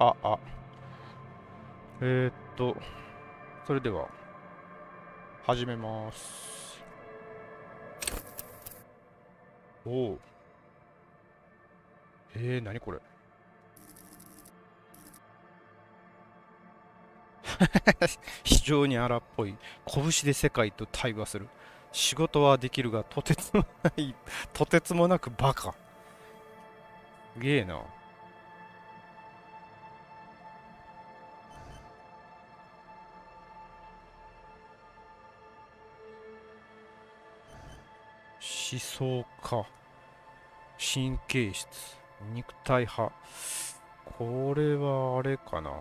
あ。それでは、始めます。おお。何これ。非常に荒っぽい。拳で世界と対話する。仕事はできるが、とてつもない、とてつもなくバカ。すげえな。思想家。神経質。肉体派。これはあれかな。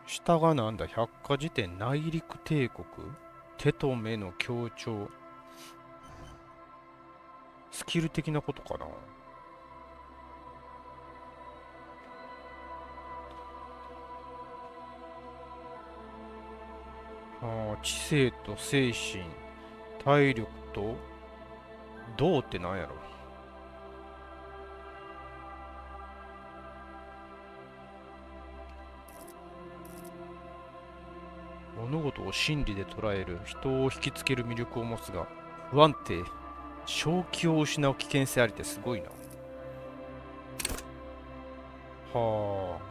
下がなんだ、百科事典内陸帝国。手と目の強調。スキル的なことかな。知性と精神、体力と、道ってなんやろ。物事を真理で捉える、人を引きつける魅力を持つが、不安定、正気を失う危険性ありってすごいな。はあ。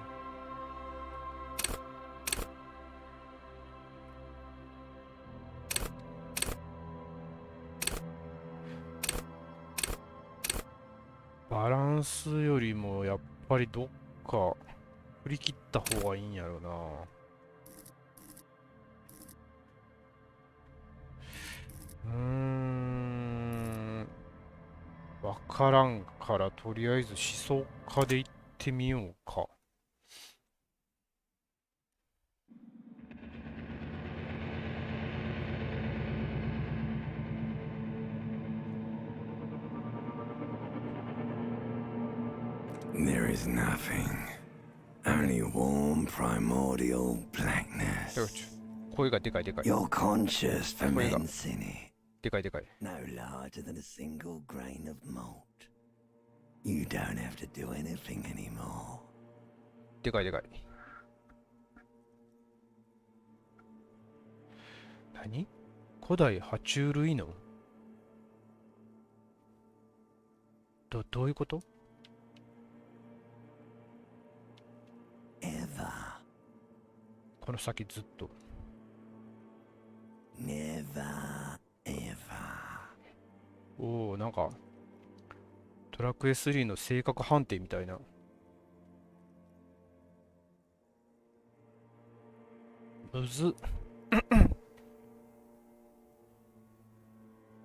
バランスよりもやっぱりどっか振り切った方がいいんやろな。わからんからとりあえず思想家で行ってみようか。There is nothing. Only warm primordial blackness. 声がでかいでかい。 Your conscious ferments in it. でかいでかい。 No larger than a single grain of malt. You don't have to do anything anymore. でかいでかい。何？古代爬虫類のどういうこと？ Ever. この先ずっと。Never, ever. おお、なんかドラクエ3の性格判定みたいな。むずっ。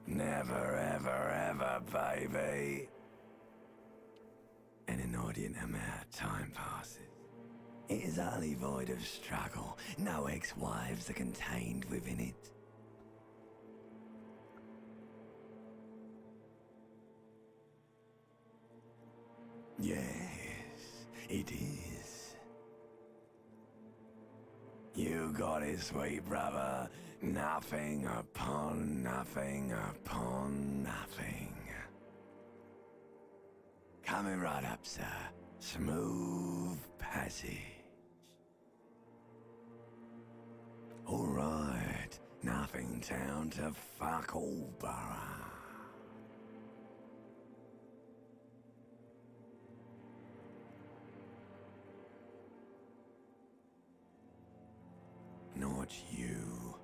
Never, ever, ever, baby. An inordinate amount of time passes. It is utterly void of struggle. No ex-wives are contained within it. Yes, it is. You got it, sweet brother. Nothing upon nothing upon nothing. Coming right up, sir. Smooth passage. All right. Nothing town to fuck all borough. Not you.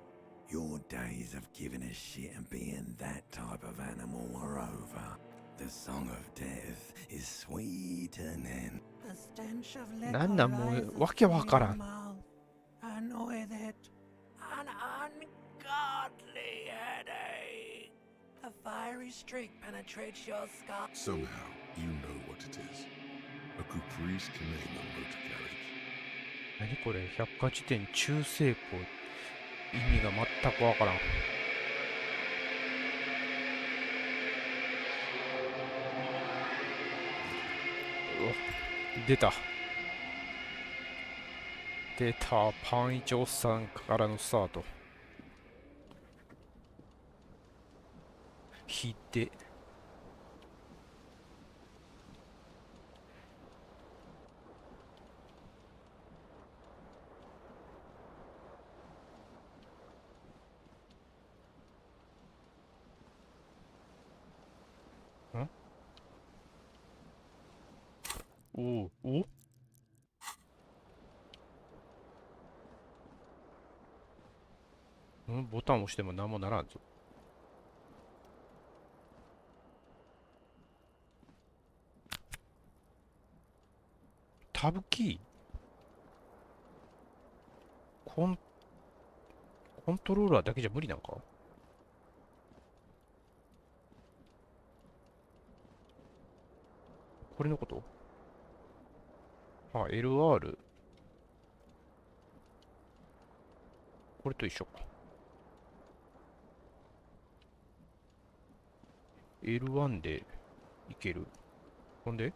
Your days of giving a shit and being that type of animal are over. The song of death is sweetening. The stench of なん liquor なんもう rises わけわ from から your ん。 mouth, and with it, an ungodly headache. A fiery streak penetrates your skull. Somehow, you know what it is. A caprice can name a motor carriage. 何これ、百科事典中世校。意味が全くわからん。出た。出た。パン一おっさんからのスタート。引いて。おおボタン押しても何もならんぞ。タブキーコントローラーだけじゃ無理なんか。これのこと？あ、LR。これと一緒か。L1 でいける。ほんで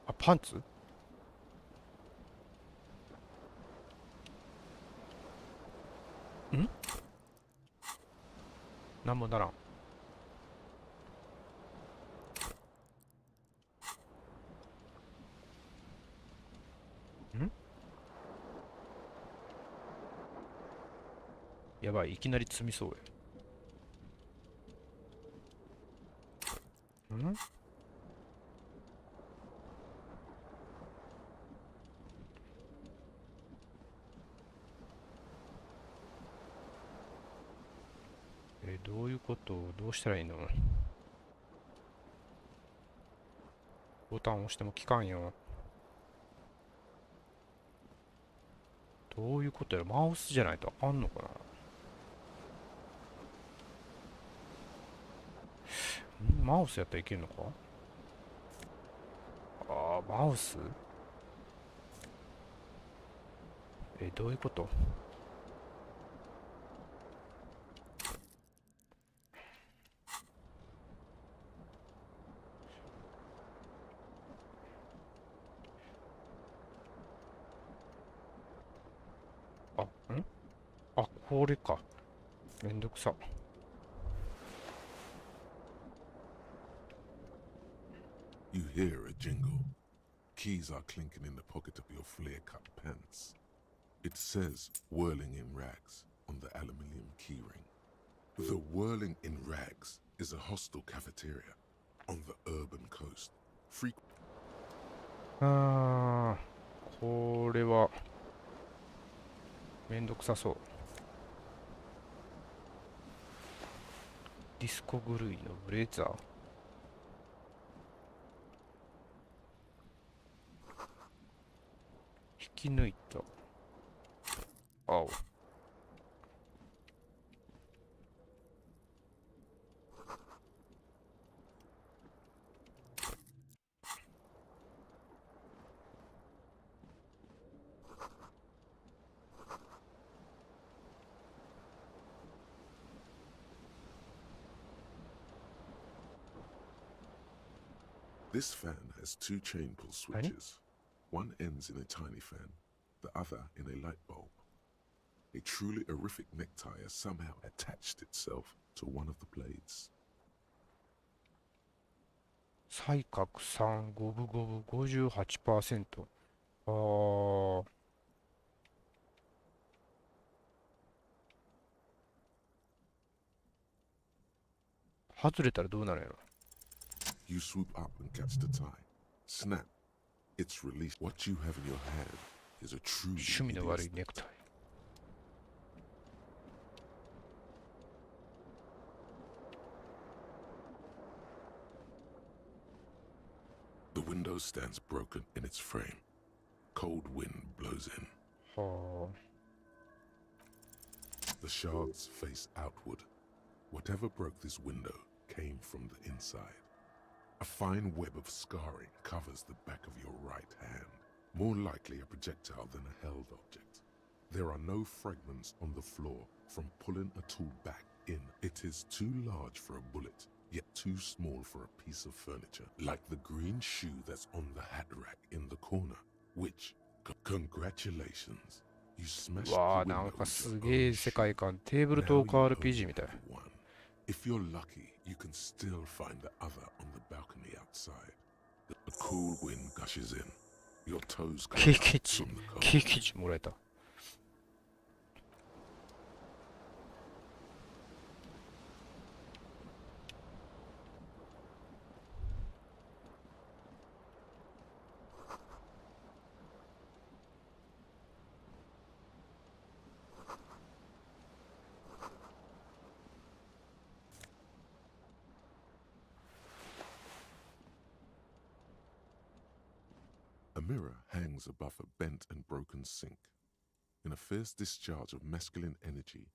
あ、パンツなんもならん。やばい、いきなり積みそうや。どういうこと？どうしたらいいの？ボタン押しても効かんよ。どういうことやろ？マウスじゃないとあかんのかな？マウスやったらいけるのか？ああ、マウス？どういうこと？あ、あ、これか。めんどくさ。You hear a jingle. Keys are clinking in the pocket of your flare-cut pants. It says whirling in rags on the aluminium keyring. The whirling in rags is a hostel cafeteria on the urban coast. Frequent これはめんどくさそう。ディスコ狂いのブレザー。引き抜いた。青。This fan has two chain pull switches. One ends in a tiny fan, the other in a light bulb. A truly horrific necktie has somehow attached itself to one of the blades. 三角3、五分五分、58%。外れたらどうなるんやろ？ You swoop up and catch the tie. Snap. It's released. What you have in your hand is a truly 趣味の悪い hideous ネクタイ。The window stands broken in its frame. Cold wind blows in. はあ。The shards face outward. Whatever broke this window came from the inside. A fine web of scarring covers the back of your right hand, more likely a projectile than a held object. There are no fragments on the floor from pulling a tool back in. It is too large for a bullet, yet too small for a piece of furniture, like the green shoe that's on the hat rack in the corner, which, congratulations, you smashed the わあ、 window なんか with す your げえ own 世 shoe. 界観。テーブル Now トー you ク only RPG みたい。 have one. If you're lucky, you can still find the other on the balcony outside. The cool wind gushes in. Your toes 経 come 験 out 値 from the cold. 経験値もらえた。mirror hangs above a bent and broken sink. In a fierce discharge of masculine energy,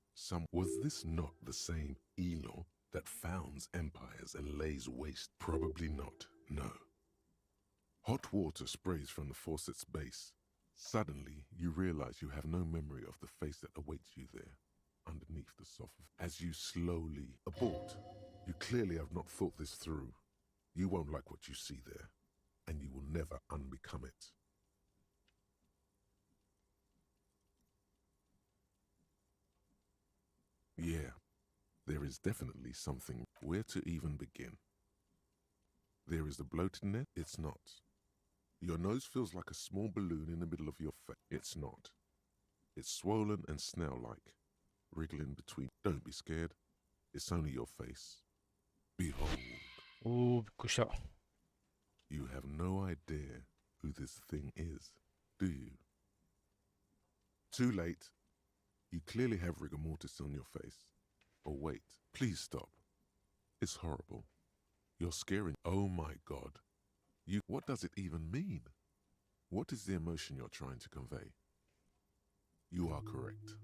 was this not the same Elo that founds empires and lays waste? Probably not, no. Hot water sprays from the faucet's base. Suddenly, you realize you have no memory of the face that awaits you there, underneath the soft. As you slowly abort, you clearly have not thought this through. You won't like what you see there, and you will never unbecome it. Yeah, there is definitely something. Where to even begin? There is the bloatedness. It's not. Your nose feels like a small balloon in the middle of your face. It's not. It's swollen and snail-like, wriggling between. Don't be scared. It's only your face. Behold. おー、びっくりした。 You have no idea who this thing is, do you? Too late. You clearly have rigor mortis on your face. Oh wait, please stop. It's horrible. You're scaring. Oh my God. What does it even mean? What is the emotion you're trying to convey? You are correct.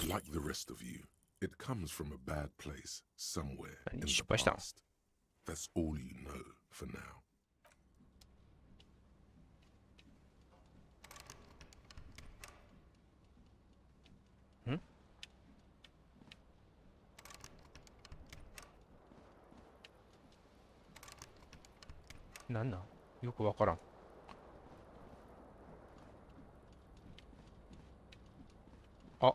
Like the rest of you, it comes from a bad place somewhere in the past. That's all you know for now. なんなんよくわからん。あ、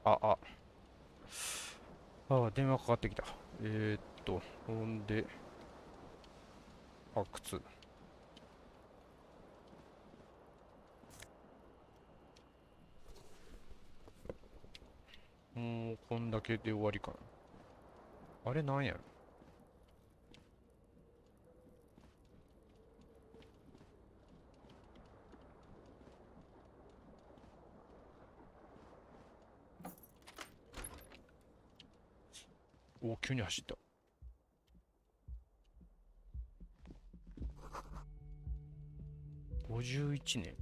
あ、電話かかってきた。ほんで、靴。もう、こんだけで終わりかな。あれなんやろ。急に走った。51年。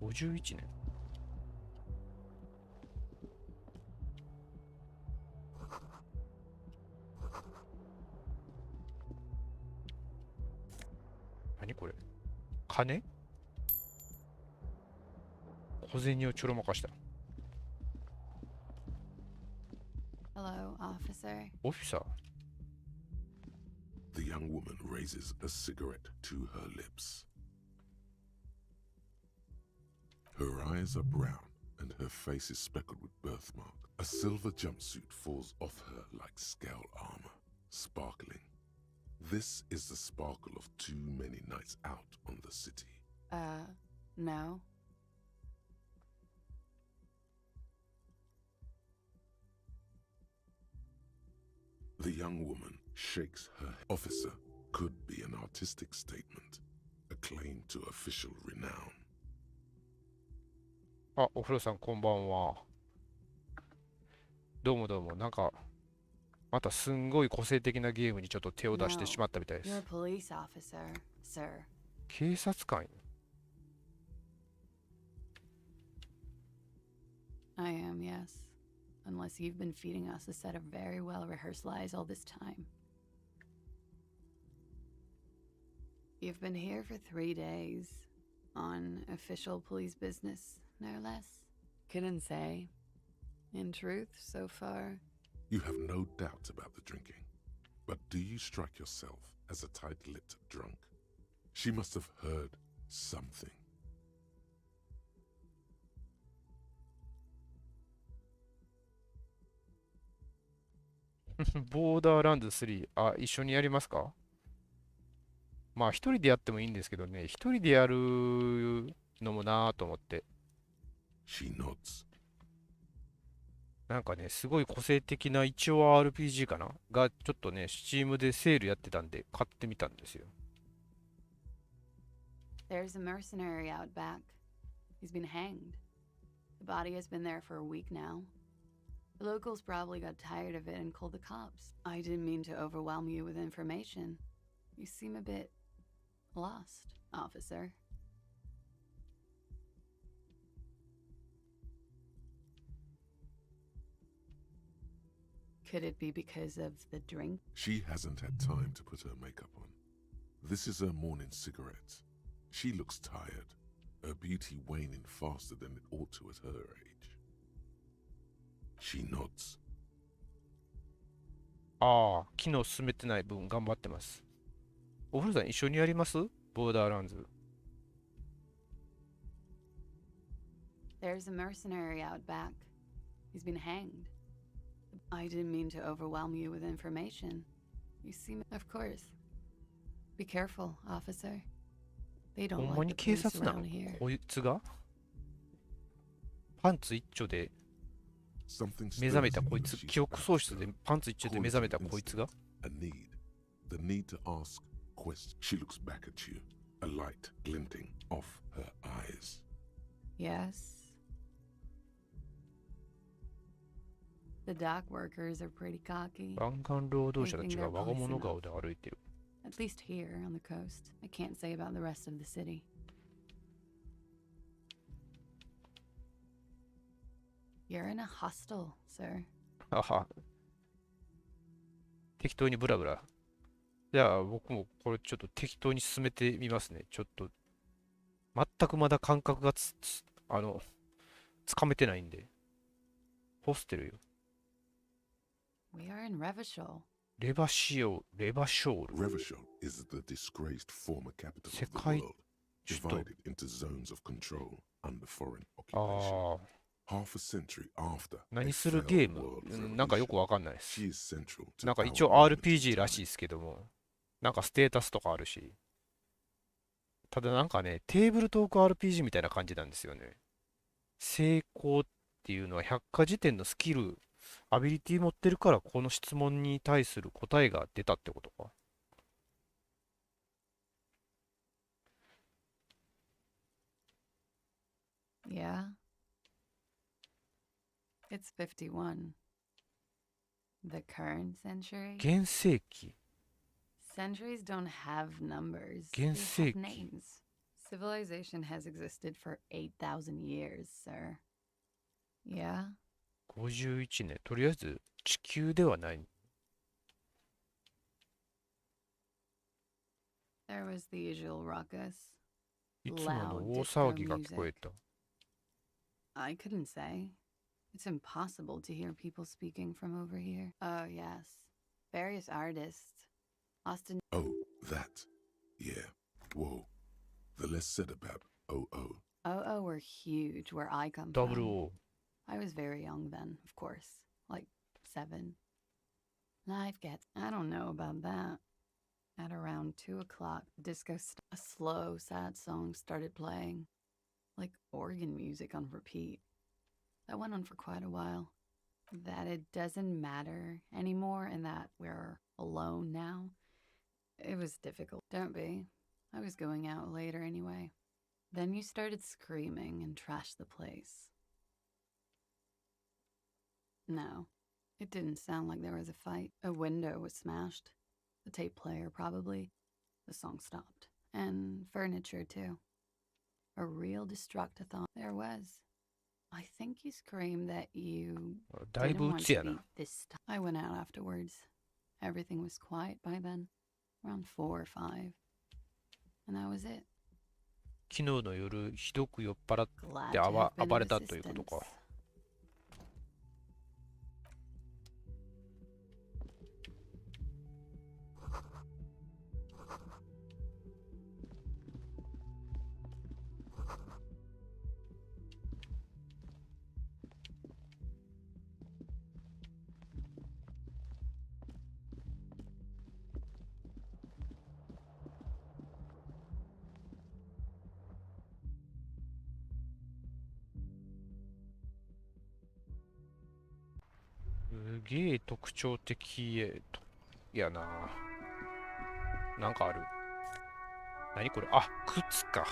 51年。何これ。金。小銭をちょろまかした。Hello, officer. オフィサー。 The young woman raises a cigarette to her lips. Her eyes are brown and her face is speckled with birthmark. A silver jumpsuit falls off her like scale armor, sparkling. This is the sparkle of too many nights out on the city. No. The young woman shakes her head. Officer could be an artistic statement, a claim to official renown. お風呂さんこんばんは。どうもどうも。なんか、またすんごい個性的なゲームにちょっと手を出してしまったみたいで You're a す。 police officer, sir. 警察官。 I am, yes. Unless you've been feeding us a set of very well-rehearsed lies all this time. You've been here for 3 days. On official police business, no less. Couldn't say. In truth, so far, You have no doubt about the drinking. But do you strike yourself as a tight-lipped drunk? She must have heard something. ボーダーランド3、一緒にやりますか？まあ、一人でやってもいいんですけどね、一人でやるのもなぁと思って。She nods. なんかね、すごい個性的な一応 RPG かなが、ちょっとね、Steam でセールやってたんで、買ってみたんですよ。there's a mercenary out back. He's been hanged. The body has been there for a week now. The locals probably got tired of it and called the cops. I didn't mean to overwhelm you with information. You seem a bit lost, officer. Could it be because of the drink? She hasn't had time to put her makeup on. This is her morning cigarette. She looks tired, her beauty waning faster than it ought to at her age. She nods. 昨日進めてない分頑張ってます。お風呂さん一緒にやります？ボーダーランズ。There's a mercenary out back. He's been hanged. I didn't mean to overwhelm you with information. You seem... Of course. Be careful, officer. They ほ don't んま like に the 警 police 察なの？ around here. こいつがパンツ一丁で Something 目覚め stirs た in こい you つ。 as she 記憶 speaks 喪失で her. パンツ一丁で Call 目 it 覚め an たこいつが instinct, a need. The need to ask questions. She looks back at you, a light glinting off her eyes. Yes. The dock workers are pretty cocky. 湾岸労働者たちが我が物顔で歩いてる。 At least here on the coast. I can't say about the rest of the city. You're in a hostel, sir. はは。適当にブラブラ。じゃあ僕もこれちょっと適当に進めてみますね。ちょっと全くまだ感覚がつかめてないんで。ホステルよ。We are in Revachol. レバショール。 Revachol is the disgraced former capital of the 世界 world, 首都。 divided into zones of control under foreign あ occupation. あ。Half a century after 何 a する failed ゲーム world なんかよ revolution, くわかんないです。 she is central to なんか our 一応 moment RPG in らしい time. ですけども、なんかステータスとかあるし、ただなんかね、テーブルトーク RPG みたいな感じなんですよね。成功っていうのは百科事典のスキル、アビリティ持ってるからこの質問に対する答えが出たってことか。Yeah. It's 51. The current century? 現世紀。 Centuries don't have numbers. 現 They 世 have 紀。 names. Civilization has existed for 8,000 years, sir. Yeah? 51年。とりあえず地球ではない。 There was the usual ruckus. いつもの大騒ぎが聞こえた。 I couldn't say. It's impossible to hear people speaking from over here. Oh, yes. Various artists. Austin. Oh, that. Yeah. Whoa. The less said about OO. OO were huge where I come ダブル from. O。 I was very young then, of course. Like 7. Life gets. I don't know about that. At around 2 o'clock, a slow, sad song started playing. Like organ music on repeat. That went on for quite a while. That it doesn't matter anymore and that we're alone now. It was difficult. Don't be. I was going out later anyway. Then you started screaming and trashed the place. No, it didn't sound like there was a fight. A window was smashed. The tape player, probably. The song stopped. And furniture, too. A real destructathon. There was. I think you screamed that you だい didn't ぶ want 鬱 to やな。 eat this stuff. I went out afterwards. Everything was quiet by then. Around 4 or 5. And that was it. 昨日の夜、ひどく酔っ払っ Glad て to have been 暴 of れたということ assistance. か。すげえ特徴的やな。なんかある。何これ。あ、靴か。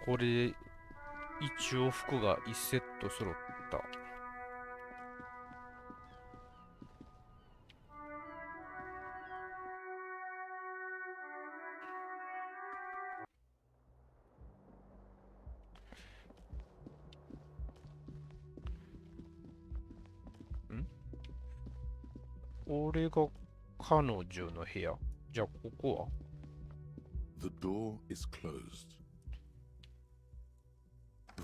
これ、一応服が1セット揃った。これが彼女の部屋。じゃあここは The door is closed.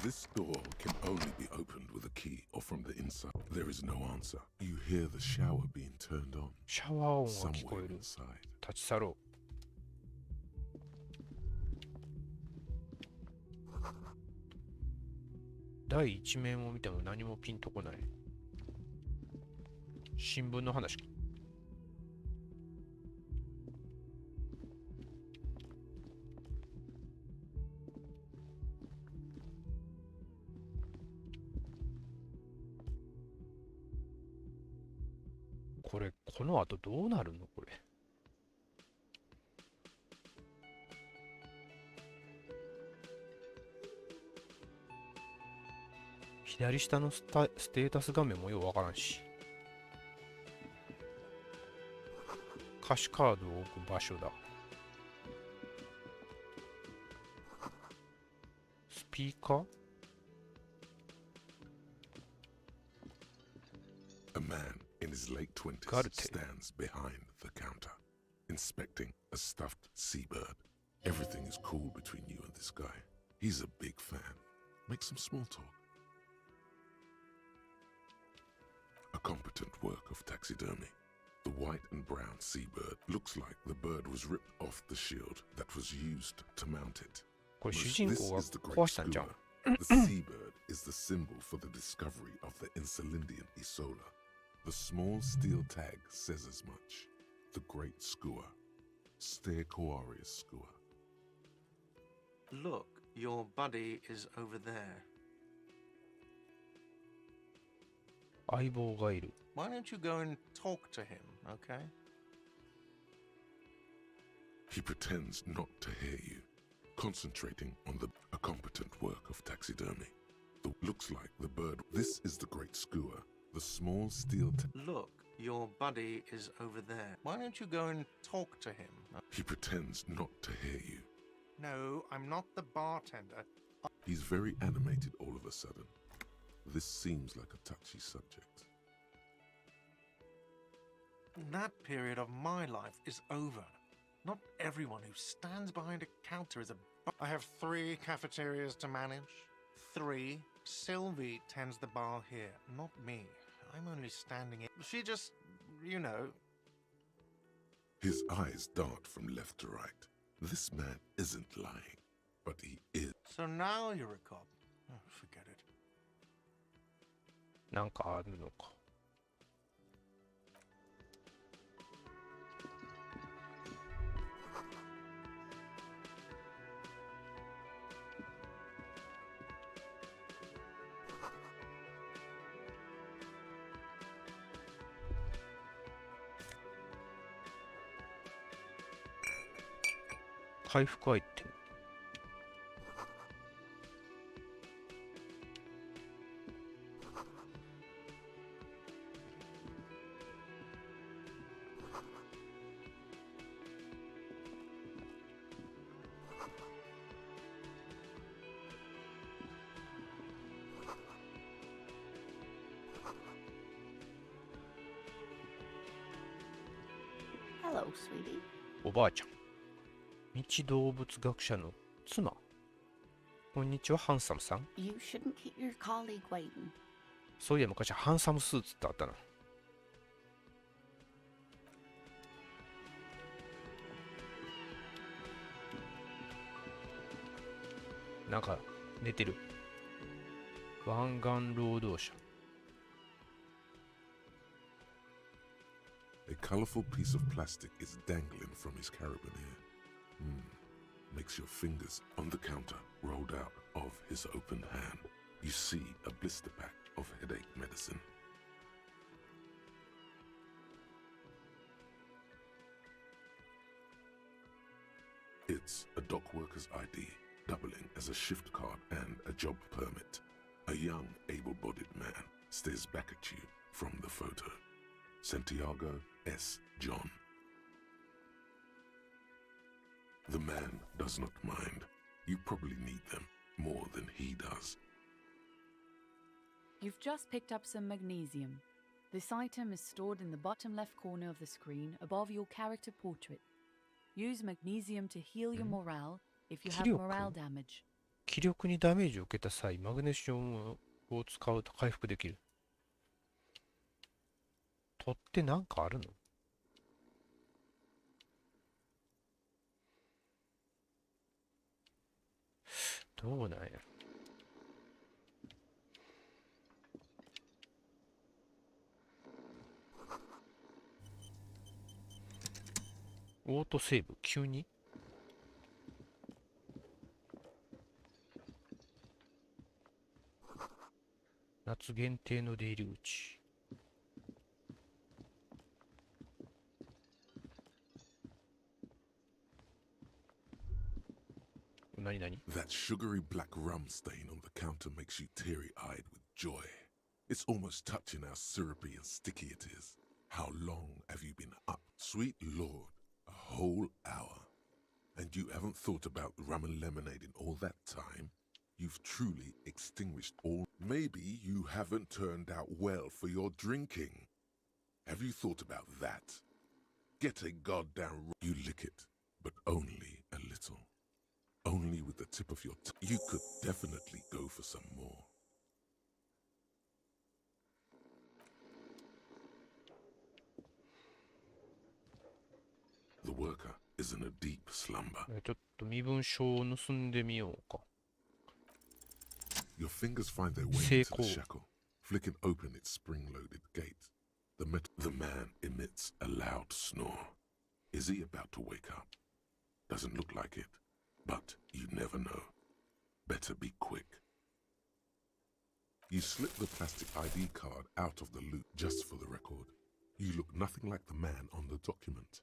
This door can only be opened with a key or from the inside. There is no answer. You hear the shower being turned on シャワー音が聞こ somewhere える。 inside. 立ち去ろう。第一面を見ても何もピンとこない。新聞の話。これ、この後どうなるのこれ。左下のステータス画面もようわからんし。歌詞カードを置く場所だ。スピーカー A man in his late 20s Garte. stands behind the counter, inspecting a stuffed seabird. Everything is cool between you and this guy. He's a big fan. Make some small talk. A competent work of taxidermy. The white and brown seabird looks like the bird was ripped off the shield that was used to mount it. これ主 Most- 人 This 公が is the great 壊したんじゃん。 skua. The seabird is the symbol for the discovery of the Insulindian Isola. The small steel tag says as much. The great skua. Stegoarius skua. Look, your buddy is over there. 相棒がいる。 Why don't you go and talk to him, okay? He pretends not to hear you, concentrating on a competent work of taxidermy. Looks like the bird. This is the great skua. The small steel Look, your buddy is over there. Why don't you go and talk to him? He pretends not to hear you. No, I'm not the bartender. He's very animated all of a sudden. This seems like a touchy subject. That period of my life is over. Not everyone who stands behind a counter is a... I have 3 cafeterias to manage. 3. Sylvie tends the bar here, not me. I'm only standing in... She just, you know... His eyes dart from left to right. This man isn't lying, but he is. So now you're a cop. Oh, forget it. なんかあるのか。回復アイテム。Hello, sweetie. おばあちゃん。未知動物学者の妻。こんにちは、ハンサムさん。 You shouldn't keep your colleague waiting. そういや、昔ハンサムスーツってあったな。なんか寝てる。湾岸労働者。 A colorful piece of plastic is dangling from his carabiner. Makes your fingers on the counter rolled out of his open hand. You see a blister pack of headache medicine. It's a dock worker's ID, doubling as a shift card and a job permit. A young, able-bodied man stares back at you from the photo. Santiago S. John. The man does not mind. You probably need them more than he does. You've just picked up some magnesium. This item is stored in the bottom left corner of the screen above your character portrait. Use magnesium to heal your morale if you have morale damage. 気力にダメージを受けた際、マグネシウムを使うと回復できる。取ってなんかあるの？どうなんや。オートセーブ急に？夏限定の出入り口。何何？ That sugary black rum stain on the counter makes you teary-eyed with joy. It's almost touching how syrupy and sticky it is. How long have you been up? Sweet Lord, a whole hour. And you haven't thought about rum and lemonade in all that time? You've truly extinguished all. Maybe you haven't turned out well for your drinking. Have you thought about that? Get a goddamn... You lick it, but only a little. Only with the tip of your you could definitely go for some more. The worker isn't in a deep slumber. ちょっと身分証を盗んでみようか。Your fingers find their way into the shackle, flicking open its spring-loaded gate. The man emits a loud snore. Is he about to wake up? Doesn't look like it, but you never know. Better be quick. You slip the plastic ID card out of the loop just for the record. You look nothing like the man on the document.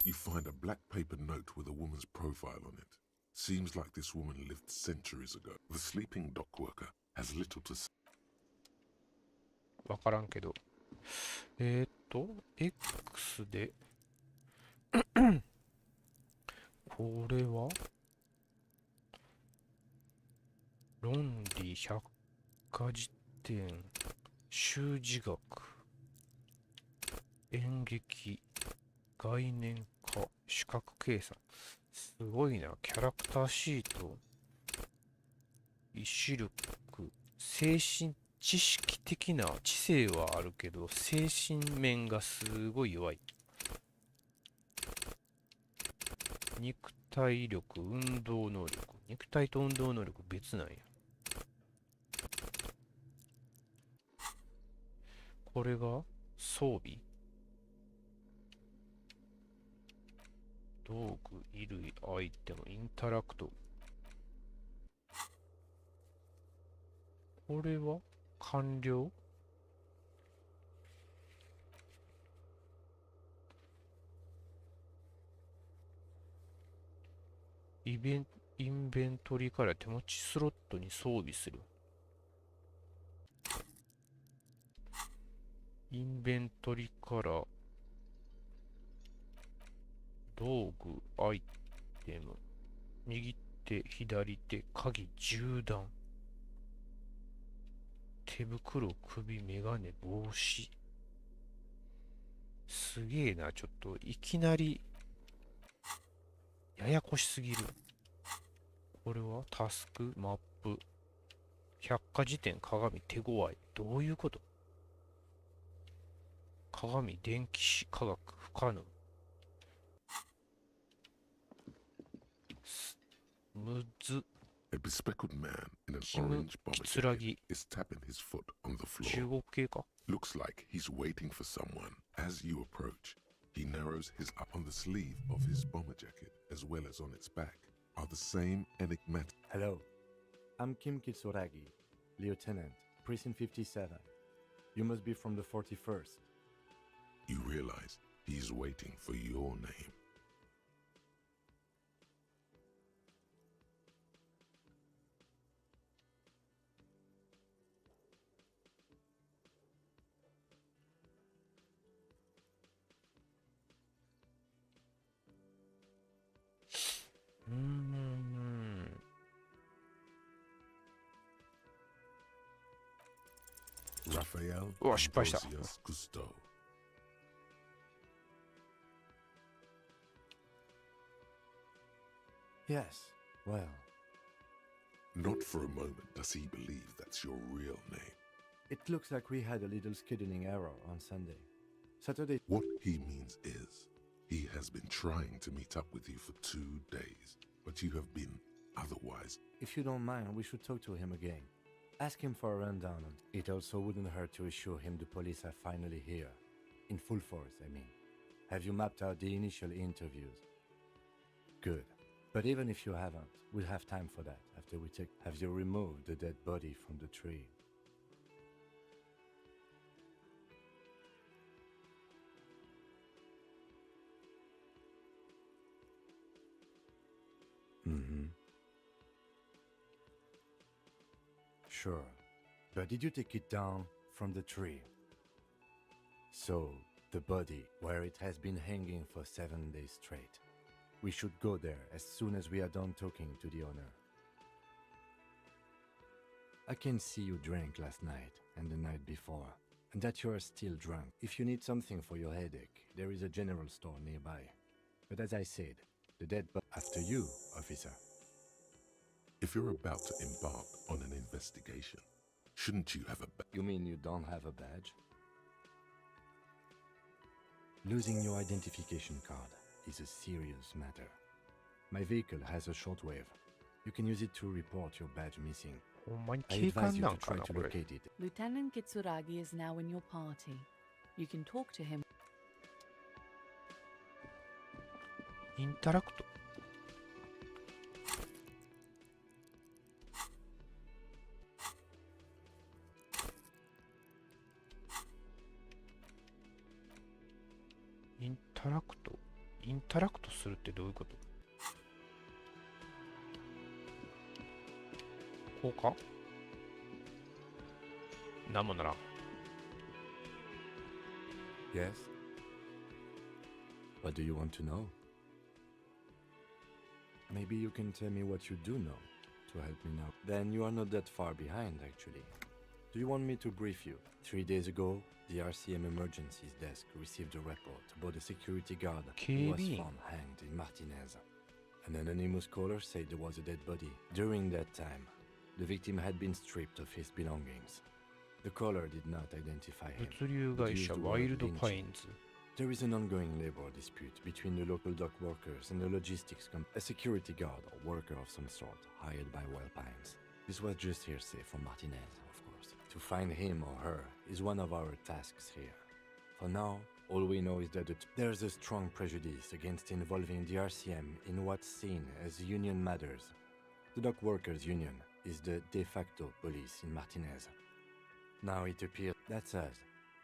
You find a black paper note with a woman's profile on it. Seems like this woman lived centuries ago. The sleeping dock worker has little to say. わからんけど。X でこれは論理百科事典、習字学、演劇、概念化、視覚計算。すごいな。キャラクターシート、意志力、精神知識的な知性はあるけど、精神面がすごい弱い。肉体力、運動能力。肉体と運動能力別なんや。これが装備、道具、衣類、アイテム、インタラクト。これは完了。インベントリから手持ちスロットに装備する。インベントリから道具、アイテム、右手、左手、鍵、銃弾、手袋、首、メガネ、帽子。すげえな、ちょっといきなりややこしすぎる。これはタスク、マップ、百科事典、鏡、手強い。どういうこと？鏡、電気史、科学、不可能。むず。A bespectacled man in an orange bomber jacket is tapping his foot on the floor. 中国系か？ Looks like he's waiting for someone. As you approach, he narrows his eye on the sleeve of his bomber jacket as well as on its back are the same enigmatic. Hello, I'm Kim Kitsuragi, Lieutenant, Precinct 57. You must be from the 41st. You realize he's waiting for your name. Raphael Ambrosius Cousteau. Yes, well, Not for a moment does he believe that's your real name. it looks like we had a little scheduling error on Sunday. Saturday. What he means is, he has been trying to meet up with you for 2 days, but you have been otherwise. If you don't mind, we should talk to him again. Ask him for a rundown. It also wouldn't hurt to assure him the police are finally here. In full force, I mean. Have you mapped out the initial interviews? Good. But even if you haven't, we'll have time for that after we check. Have you removed the dead body from the tree? Mm-hmm. Sure. But did you take it down from the tree? So, the body, where it has been hanging for 7 days straight. We should go there as soon as we are done talking to the owner. I can see you drank last night and the night before, and that you are still drunk. If you need something for your headache, there is a general store nearby. But as I said, the dead body... After you, officer. If you're about to embark on an investigation, shouldn't you have a You mean you don't have a badge? Losing your identification card is a serious matter. My vehicle has a shortwave. You can use it to report your badge missing. ほんまに I 警 advise 官 you な to んか try な to これ。 locate it. Lieutenant Kitsuragi is now in your party. You can talk to him. インタラクト。インタラクトインタラクトするってどういうこと？こうか？なんもならん。Yes? What do you want to know? Maybe you can tell me what you do know to help me now. Then you are not that far behind, actually. Do you want me to brief you? 3 days ago, the RCM Emergencies Desk received a report about a security guard who was KB. found hanged in Martinez. An anonymous caller said there was a dead body. During that time, the victim had been stripped of his belongings. The caller did not identify him. 物流会社ワイルドパインズ。 There is an ongoing labor dispute between the local dock workers and the logistics company. A security guard or worker of some sort hired by Wild Pines. This was just hearsay from Martinez, of course. To find him or her is one of our tasks here. For now, all we know is that there's a strong prejudice against involving the RCM in what's seen as union matters. The dock workers union is the de facto police in Martinez. Now it appears that's us,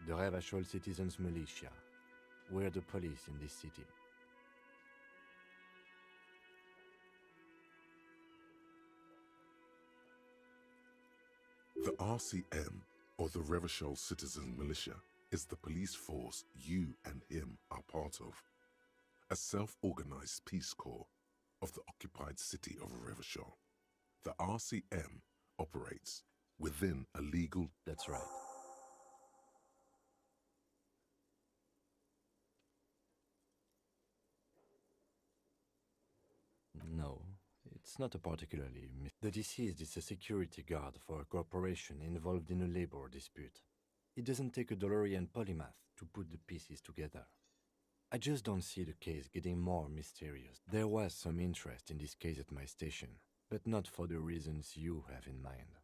the Revachol Citizens Militia. We're the police in this city. The RCM, or the Revachol Citizen Militia, is the police force you and him are part of. A self-organized peace corps of the occupied city of Revachol. The RCM operates within a legal... That's right. No, it's not a particularly... The deceased is a security guard for a corporation involved in a labor dispute. It doesn't take a DeLorean polymath to put the pieces together. I just don't see the case getting more mysterious. There was some interest in this case at my station, but not for the reasons you have in mind.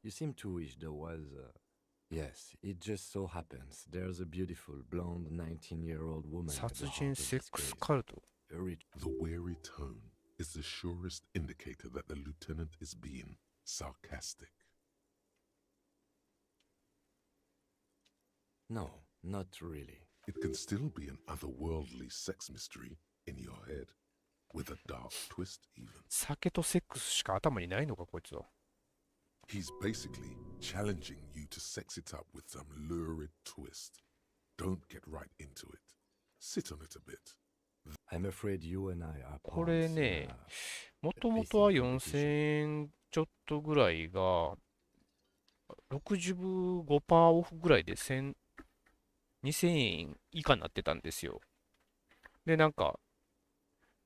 You seem to wish there was Yes, it just so happens there's a beautiful blonde 19-year-old woman at 殺 the heart 人 of セッ this クス case. カルト。 A rich The wary tone is the surest indicator that the lieutenant is being sarcastic. No, not really. It can still be an otherworldly sex mystery in your head, with a dark twist even. 酒とセックスしか頭にないのかこいつは。 He's basically challenging you to sex it up with some lurid twist. Don't get right into it. Sit on it a bit. I'm afraid you and I are これ pawns ね in a もともとは4000円ちょっとぐらいが65%オフぐらいで2000円以下になってたんですよ。で、なんか、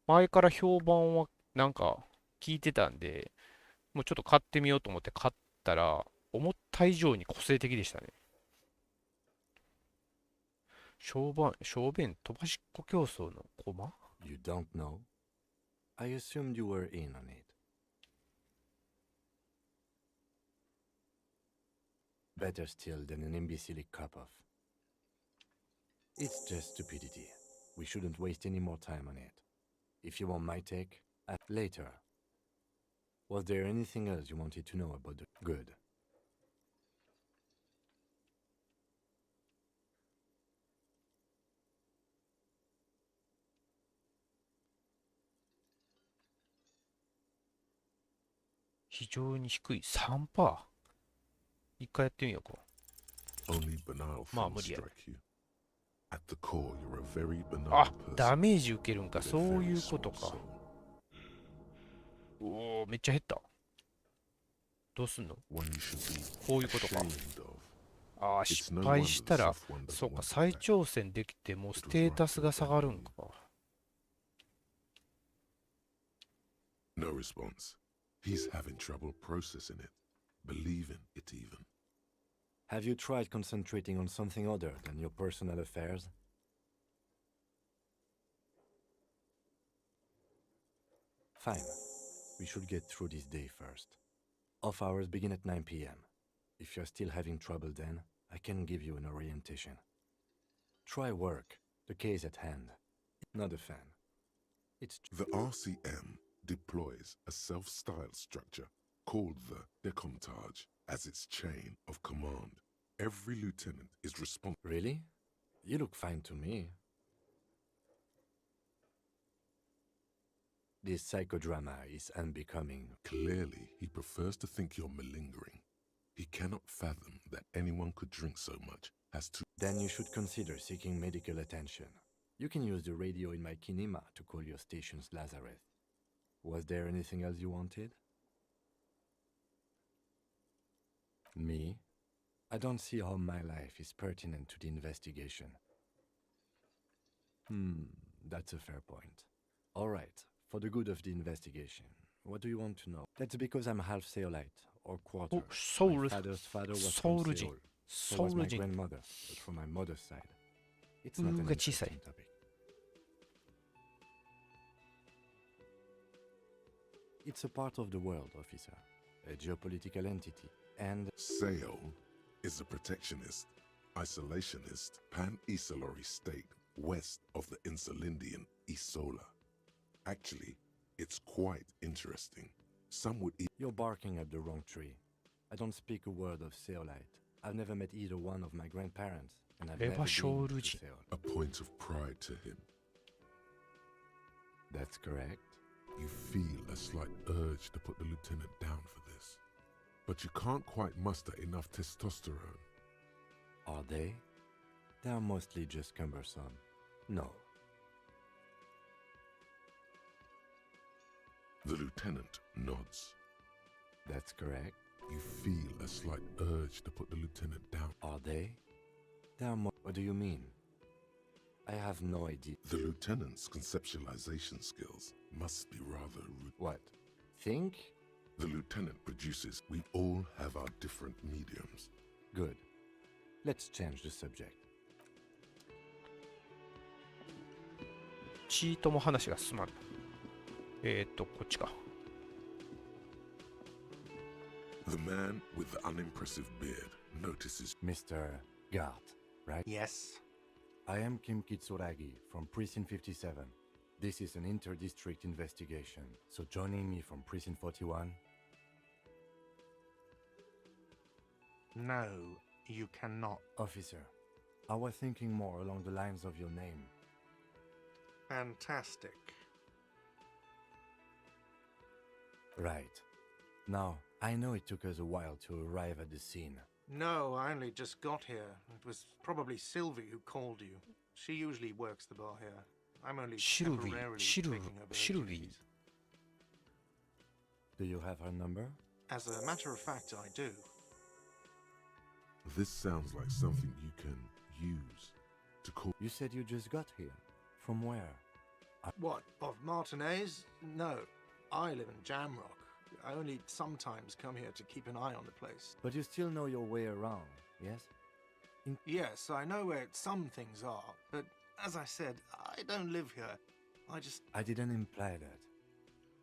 前から評判はなんか聞いてたんで、もうちょっと買ってみようと思って買ったら、思った以上に個性的でしたね。小便飛ばしっこ競争のコマ You don't know? I assumed you were in on it. Better still than an imbecile cop-off. It's just stupidity. We shouldn't waste any more time on it. If you want my take, later. Was there anything else you wanted to know about the... Good. 非常に低い 3%。一回やってみようか。 Only banal Ma, things mulia. strike you. At the core, you're a very banal あ、 person. ダメージ受けるんか。 with a そう very いうこと small か。 soul. おお、めっちゃ減った。どうすんの One you should be こういうことか。 ashamed of. ああ、 It's 失 no 敗 wonder したら the、soft one doesn't そうか、 want 再 it back. 挑戦できてもステータスが下がるんか。 No response. He's having trouble processing it, believing it even. Have you tried concentrating on something other than your personal affairs? Fine. We should get through this day first. Off hours begin at 9 p.m. If you're still having trouble then, I can give you an orientation. Try work. The case at hand. Not a fan. It's The RCM deploys a self-styled structure called the Decomptage as its chain of command. Every lieutenant is responsible. Really? You look fine to me. This psychodrama is unbecoming. Clearly, he prefers to think you're malingering. He cannot fathom that anyone could drink so much as to. Then you should consider seeking medical attention. You can use the radio in my kinema to call your station's Lazareth. Was there anything else you wanted? Me? I don't see how my life is pertinent to the investigation. That's a fair point. All right, for the good of the investigation, what do you want to know? That's because I'm half Seolite, or quarter. Oh, Seoul. My father's father was from Seoul. Seoul. So was my Seoul. grandmother, but from my mother's side. It's not an Ooh, interesting chisai. topic. It's a part of the world, officer. A geopolitical entity. And Seoul is a protectionist, isolationist, pan-Isolari state west of the Insulindian Isola. Actually, it's quite interesting. Some would you're barking up the wrong tree. I don't speak a word of Seolite. I've never met either one of my grandparents, and I've never been to Seoul. a point of pride to him. That's correct. You feel a slight urge to put the lieutenant down for this, but you can't quite muster enough testosterone. Are they? They're mostly just cumbersome. No. The lieutenant nods. That's correct. You feel a slight urge to put the lieutenant down. Are they? They're what do you mean? I have no idea. The lieutenant's conceptualization skills must be rather rude. What? Think? The lieutenant produces. We all have our different mediums. Good. Let's change the subject. チートも話が進まん。こっちか。 The man with the unimpressive beard notices. Mr. Gart, right? Yes. I am Kim Kitsuragi from Precinct 57. This is an inter-district investigation, so joining me from Precinct 41? No, you cannot. Officer, I was thinking more along the lines of your name. Fantastic. Right. Now, I know it took us a while to arrive at the scene. No, I only just got here. It was probably Sylvie who called you. She usually works the bar here. I'm only temporarily taking over her duties. Do you have her number? As a matter of fact, I do. This sounds like something you can use to call. You said you just got here. From where? What, of Martinez? No, I live in Jamrock. I only sometimes come here to keep an eye on the place. But you still know your way around, yes? Yes, I know where some things are, but as I said, I don't live here. I didn't imply that.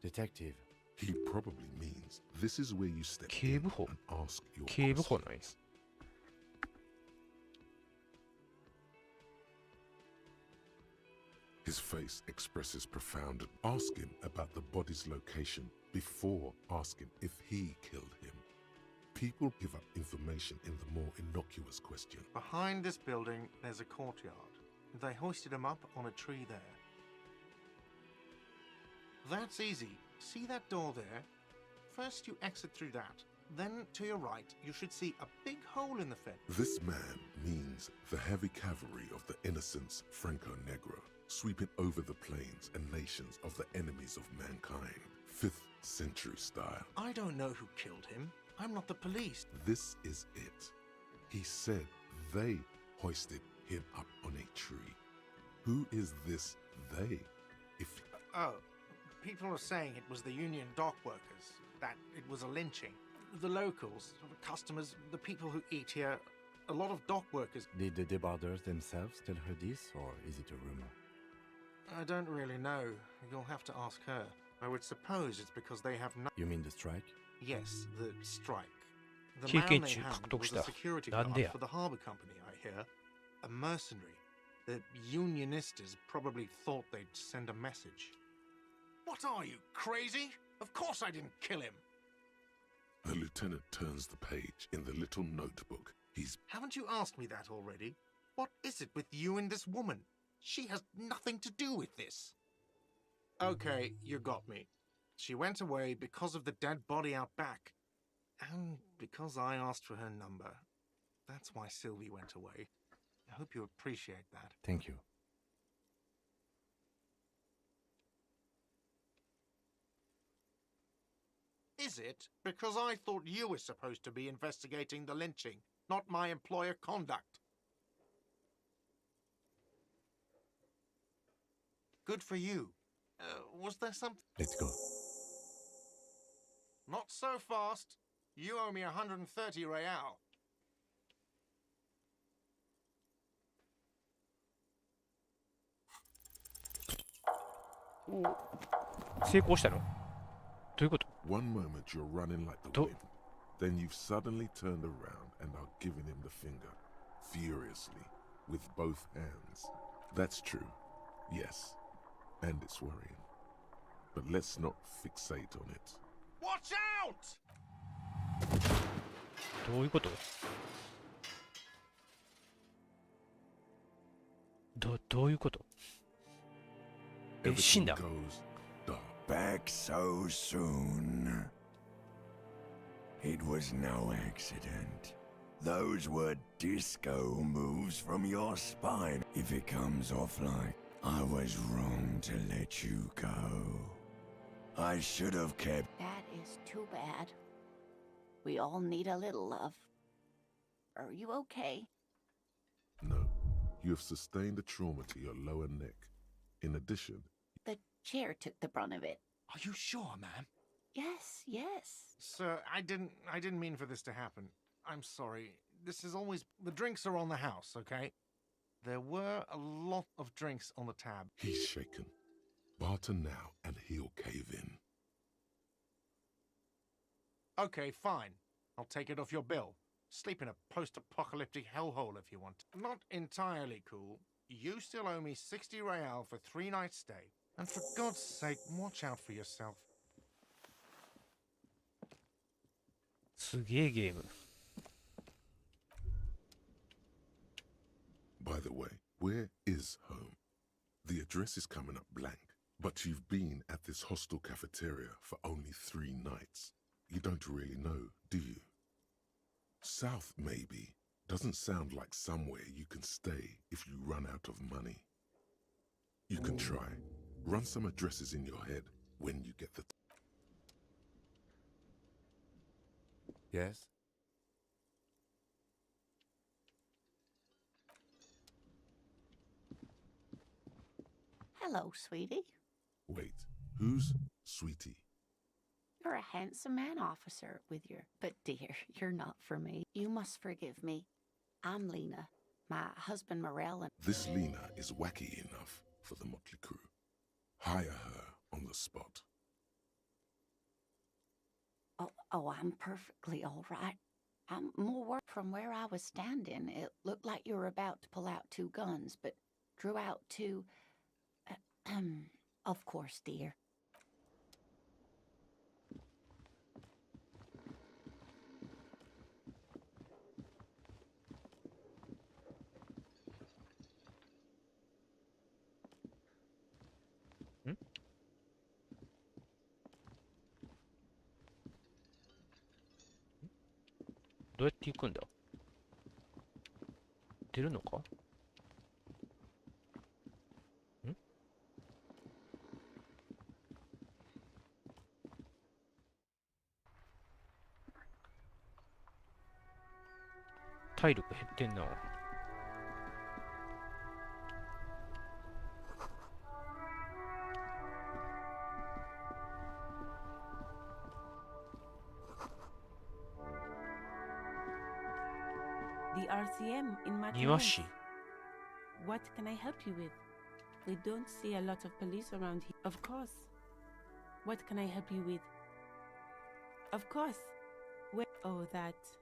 Detective. He probably means this is where you step in 警部補 and ask your 警部補なんや。 questions. His face expresses profound. Ask him about the body's location before asking if he killed him. People give up information in the more innocuous question. Behind this building, there's a courtyard. They hoisted him up on a tree there. That's easy. See that door there? First you exit through that. Then, to your right, you should see a big hole in the fence. This man means the heavy cavalry of the innocents Franco Negro, sweeping over the plains and nations of the enemies of mankind, 5th century style. I don't know who killed him. I'm not the police. This is it. He said they hoisted him up on a tree. Who is this they? If Oh, people are saying it was the union dock workers, that it was a lynching. The locals, the customers, the people who eat here, a lot of dock workers. Did the debarders themselves tell her this, or is it a rumor? I don't really know. You'll have to ask her. I would suppose it's because they have no. You mean the strike? Yes, the strike. The 経 man 験 they 値 had 獲得 was し a た。 security なんで guard や for the harbor company, I hear. A mercenary. The unionistas probably thought they'd send a message. What are you, crazy? Of course I didn't kill him. The lieutenant turns the page in the little notebook. He's Haven't you asked me that already? What is it with you and this woman? She has nothing to do with this. Okay, you got me. She went away because of the dead body out back. And because I asked for her number. That's why Sylvie went away. I hope you appreciate that. Thank you. Is it? Because I thought you were supposed to be investigating the lynching, not my employer conduct. Good for you. Was there something? Let's go. Not so fast. You owe me 130 real. 成功したの？どういうこと？ one moment you're running like the Do- wind. Then you've suddenly turned around and are giving him the finger, furiously, with both hands. That's true, yes, and it's worrying. But let's not fixate on it. Watch out! どういうことどういうことえ、死ん Everything だ goes dark. Back so soon. It was no accident. Those were disco moves from your spine. If it comes off like I was wrong to let you go. I should have kept. That is too bad. We all need a little love. Are you okay? No, you have sustained a trauma to your lower neck. In addition, The chair took the brunt of it. Are you sure, ma'am? Yes, yes. Sir, I didn't mean for this to happen. I'm sorry. This is always the drinks are on the house, okay? There were a lot of drinks on the tab. he's shaken. Barter now and he'll cave in. Okay, fine. I'll take it off your bill. Sleep in a post-apocalyptic hellhole if you want. Not entirely cool. You still owe me 60 real for 3 nights stay. And for God's sake, watch out for yourself. すげえゲーム。 By the way, where is home? The address is coming up blank, but you've been at this hostel cafeteria for only 3 nights. You don't really know, do you? South, maybe. Doesn't sound like somewhere you can stay if you run out of money. You can try. Run some addresses in your head when you get the... Yes? Hello, sweetie. Wait, who's Sweetie? You're a handsome man, officer, with your... But dear, you're not for me. You must forgive me. I'm Lena. My husband, Morel, and... This Lena is wacky enough for the motley crew. Hire her on the spot. Oh, I'm perfectly all right. I'm more work from where I was standing. It looked like you were about to pull out 2 guns, but drew out 2... of course, dear. Hmm? どうやって行くんだ出るのかん体力減ってんな。The RCM in Madrid. 庭師 What can I help you with? We don't see a lot of police around here. Of course. What can I help you with? Of course. Where? Oh, that's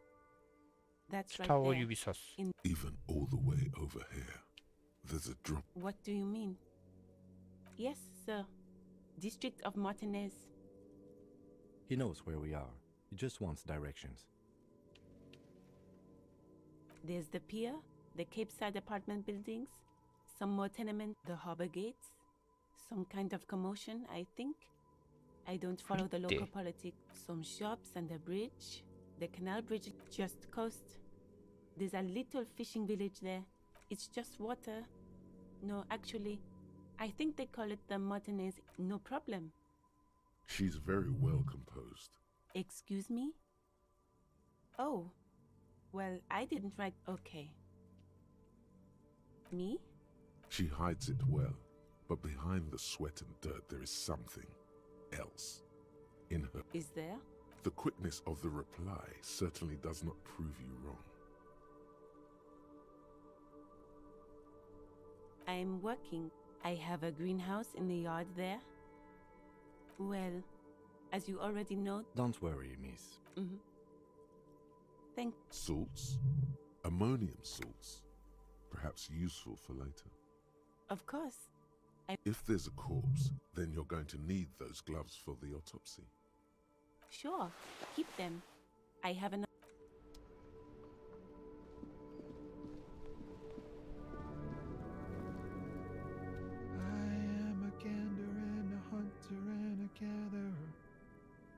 right 下を there. 指さす。 Even all the way over here, there's a drop. What do you mean? Yes, sir. District of Martinez. He knows where we are. He just wants directions. There's the pier, the Cape Side apartment buildings, some more tenement, the harbor gates, some kind of commotion, I think. I don't follow the local politics. Some shops and a bridge. The canal bridge just coast. There's a little fishing village there. It's just water. No, actually, I think they call it the Martinez. No problem. She's very well composed. Excuse me? Oh. Well, I didn't write. Okay. Me? She hides it well, but behind the sweat and dirt there is something else in her. Is there? The quickness of the reply certainly does not prove you wrong. I'm working. I have a greenhouse in the yard there. Well, as you already know. Don't worry, miss. Thank. Salts? Ammonium salts. Perhaps useful for later. Of course. If there's a corpse, then you're going to need those gloves for the autopsy. Sure. Keep them. I have enough.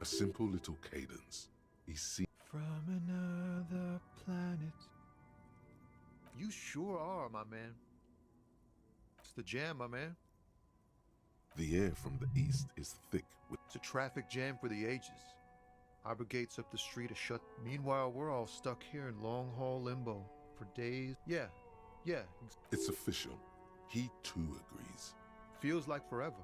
A simple little cadence. From another planet. You sure are, my man. It's the jam, my man. The air from the east is thick with... It's a traffic jam for the ages. Harbor gates up the street are shut. Meanwhile, we're all stuck here in long-haul limbo for days. Yeah. It's official. He too agrees. Feels like forever.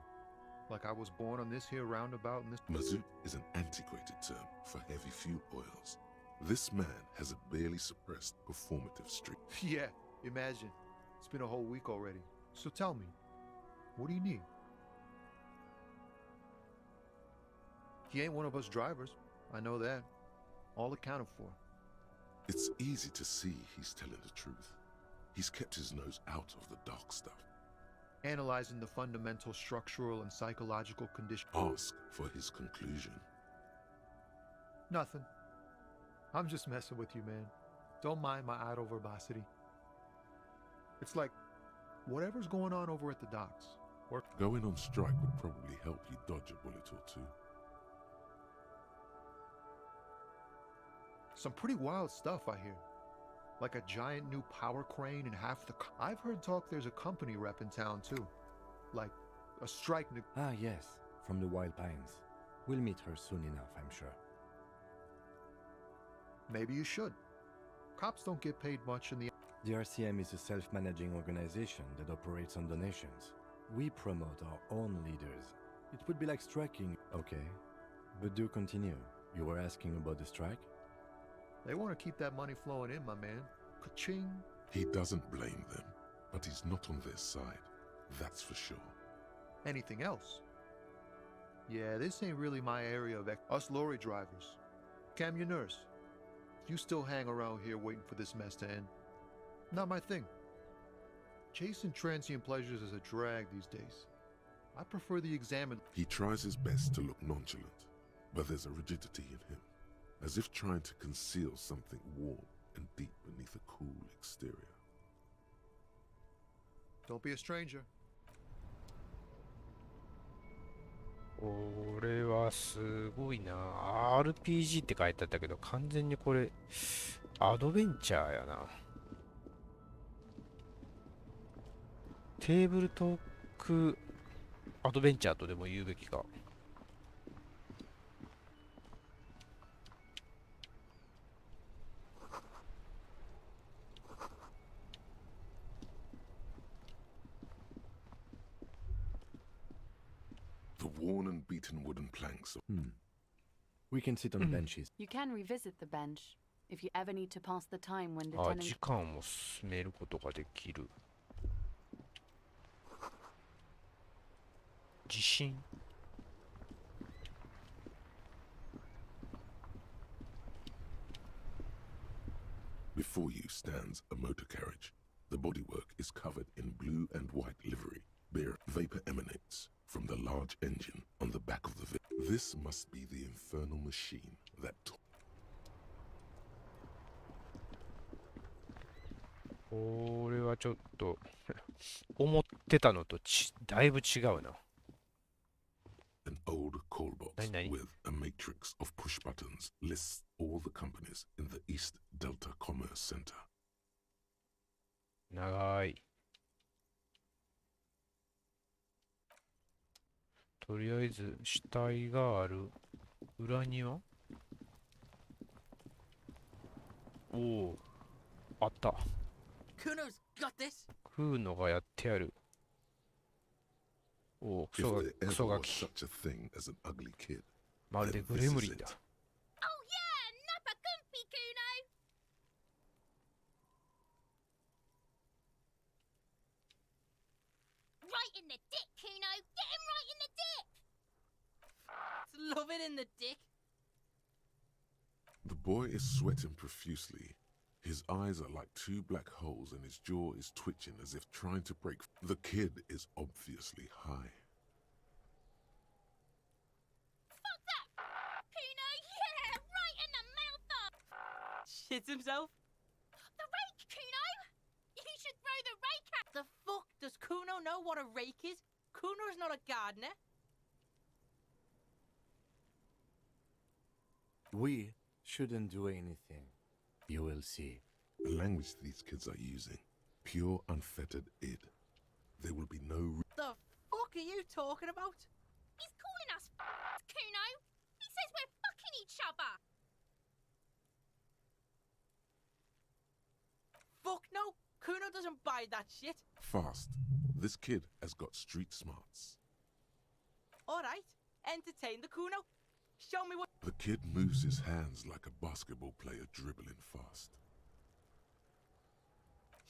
Like I was born on this here roundabout in this... Mazout is an antiquated term for heavy fuel oils. This man has a barely suppressed performative streak. Yeah, imagine. It's been a whole week already. So tell me, what do you need? He ain't one of us drivers. I know that. All accounted for. It's easy to see he's telling the truth. He's kept his nose out of the dark stuff. Analyzing the fundamental structural and psychological conditions. Ask for his conclusion. Nothing. I'm just messing with you, man. Don't mind my idle verbosity. It's like, whatever's going on over at the docks. Going on strike would probably help you dodge a bullet or two. Some pretty wild stuff, I hear. Like a giant new power crane and half the... I've heard talk there's a company rep in town, too. Like, a strike... Ah, yes. From the Wild Pines. We'll meet her soon enough, I'm sure. Maybe you should. Cops don't get paid much in the... The RCM is a self-managing organization that operates on donations. We promote our own leaders. It would be like striking... Okay. But do continue. You were asking about the strike? They want to keep that money flowing in, my man. Ka-ching. He doesn't blame them, but he's not on their side. That's for sure. Anything else? Yeah, this ain't really my area of... Us lorry drivers. Cam, your nurse. You still hang around here waiting for this mess to end. Not my thing. Chasing transient pleasures is a drag these days. I prefer the examine... He tries his best to look nonchalant, but there's a rigidity in him. As if trying to conceal something warm and deep beneath a cool exterior. Don't be a stranger. これはすごいな。RPG って書いてあったけど、完全にこれ、アドベンチャーやな。テーブルトークアドベンチャーとでも言うべきか。The worn and beaten wooden planks. We can sit on benches. You can revisit the bench if you ever need to pass the time when the あ、 tenant... 時間を進めることができる。地震。Before you stands a motor carriage. The bodywork is covered in blue and white livery. Beer vapor emanates from the large engine on the back of the vehicle. This must be the infernal machine thatこれはちょっと思ってたのとだいぶ違うな。An old call box with a matrix of push buttons lists all the companies in the East Delta Commerce Center. 長い。とりあえず死体がある裏庭。おお、あった。Kuno's got this. 食うのがやってやる。おお、クソガキ。まるでグレムリンだ。Right in the dick, Kuno! Get him right in the dick! Love it in the dick. The boy is sweating profusely. His eyes are like two black holes and his jaw is twitching as if trying to break. The kid is obviously high. Fuck that! Kuno, yeah! Right in the mouth up! Shits himself? The rake, Kuno! You should throw the rake at— The fuck? Does Kuno know what a rake is? Kuno's not a gardener. We shouldn't do anything. You will see. The language these kids are using, pure unfettered id. There will be no... The fuck are you talking about? He's calling us Kuno! He says we're fucking each other! Fuck no! Kuno doesn't buy that shit. Fast. This kid has got street smarts. Alright, entertain the Kuno. Show me what— The kid moves his hands like a basketball player dribbling fast.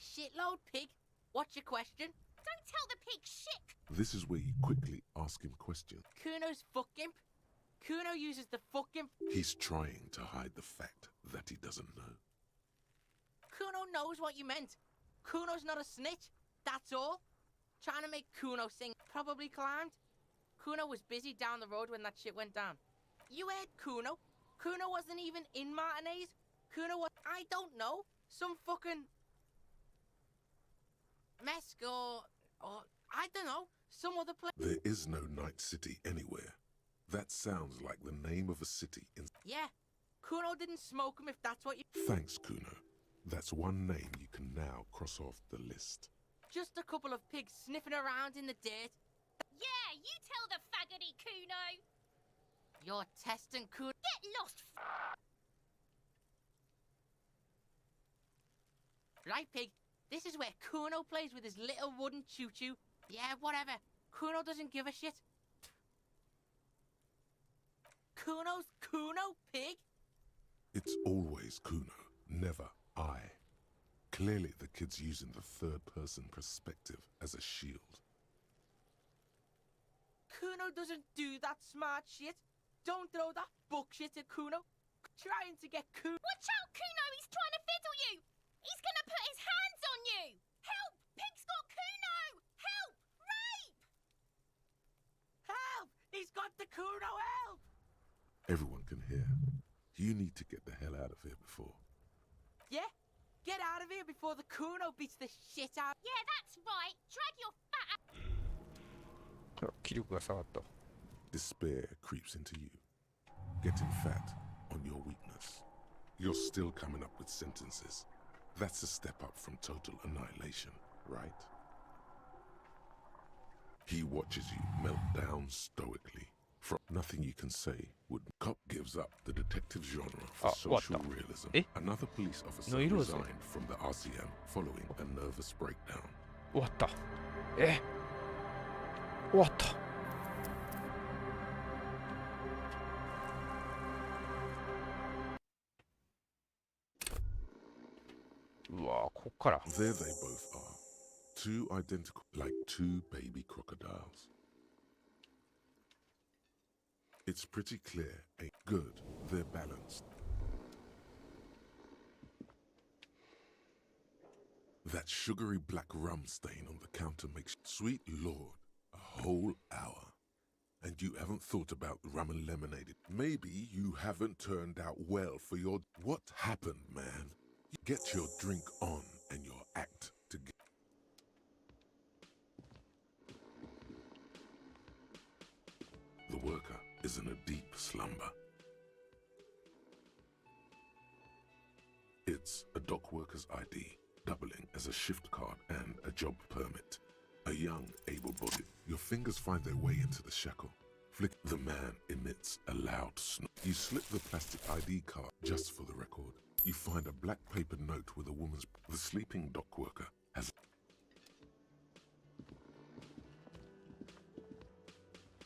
Shitload pig. What's your question? Don't tell the pig shit! This is where you quickly ask him questions. Kuno's fuck imp. Kuno uses the fuck imp. He's trying to hide the fact that he doesn't know. Kuno knows what you meant. Kuno's not a snitch. That's all. Trying to make Kuno sing. Probably climbed. Kuno was busy down the road when that shit went down. You heard Kuno. Kuno wasn't even in Martinez. Kuno was— I don't know. Some fucking— Mesk or I don't know. Some other place. There is no Night City anywhere. That sounds like the name of a city in... Yeah. Kuno didn't smoke him if that's what you— Thanks, Kuno. That's one name you can now cross off the list. Just a couple of pigs sniffing around in the dirt. Yeah, you tell the faggoty Kuno! You're testing Kuno. Get lost, Right, pig. This is where Kuno plays with his little wooden choo-choo. Yeah, whatever. Kuno doesn't give a shit. Kuno's Kuno, pig? It's always Kuno, never I. Clearly the kid's using the third-person perspective as a shield. Kuno doesn't do that smart shit. Don't throw that bullshit at Kuno. Trying to get Kuno— Watch out, Kuno! He's trying to fiddle you! He's gonna put his hands on you! Help! Pig's got Kuno! Help! Rape! Help! He's got the Kuno, help! Everyone can hear. You need to get the hell out of here before. Yeah? Get out of here before the Kuno beats the shit out— Yeah, that's right! Drag your fat— 気力が下がった。 Despair creeps into you, getting fat on your weakness. You're still coming up with sentences. That's a step up from total annihilation, right? He watches you melt down stoically. From nothing you can say would... Cop gives up the detective genre for social realism. Another police officer resigned from the RCM following a nervous breakdown. 終わった。終わった。うわ、こっから。 There they both are. Two identical, like two baby crocodiles. It's pretty clear, ain't good, they're balanced. That sugary black rum stain on the counter makes... Sweet Lord, a whole hour. And you haven't thought about the rum and lemonade. Maybe you haven't turned out well for your... What happened, man? Get your drink on and your act together. The worker is in a deep slumber. It's a dock worker's ID, doubling as a shift card and a job permit. A young, able-bodied. Your fingers find their way into the shackle. Flick. The man emits a loud snort. You slip the plastic ID card just for the record. You find a black paper note with a woman's... The sleeping dock worker has...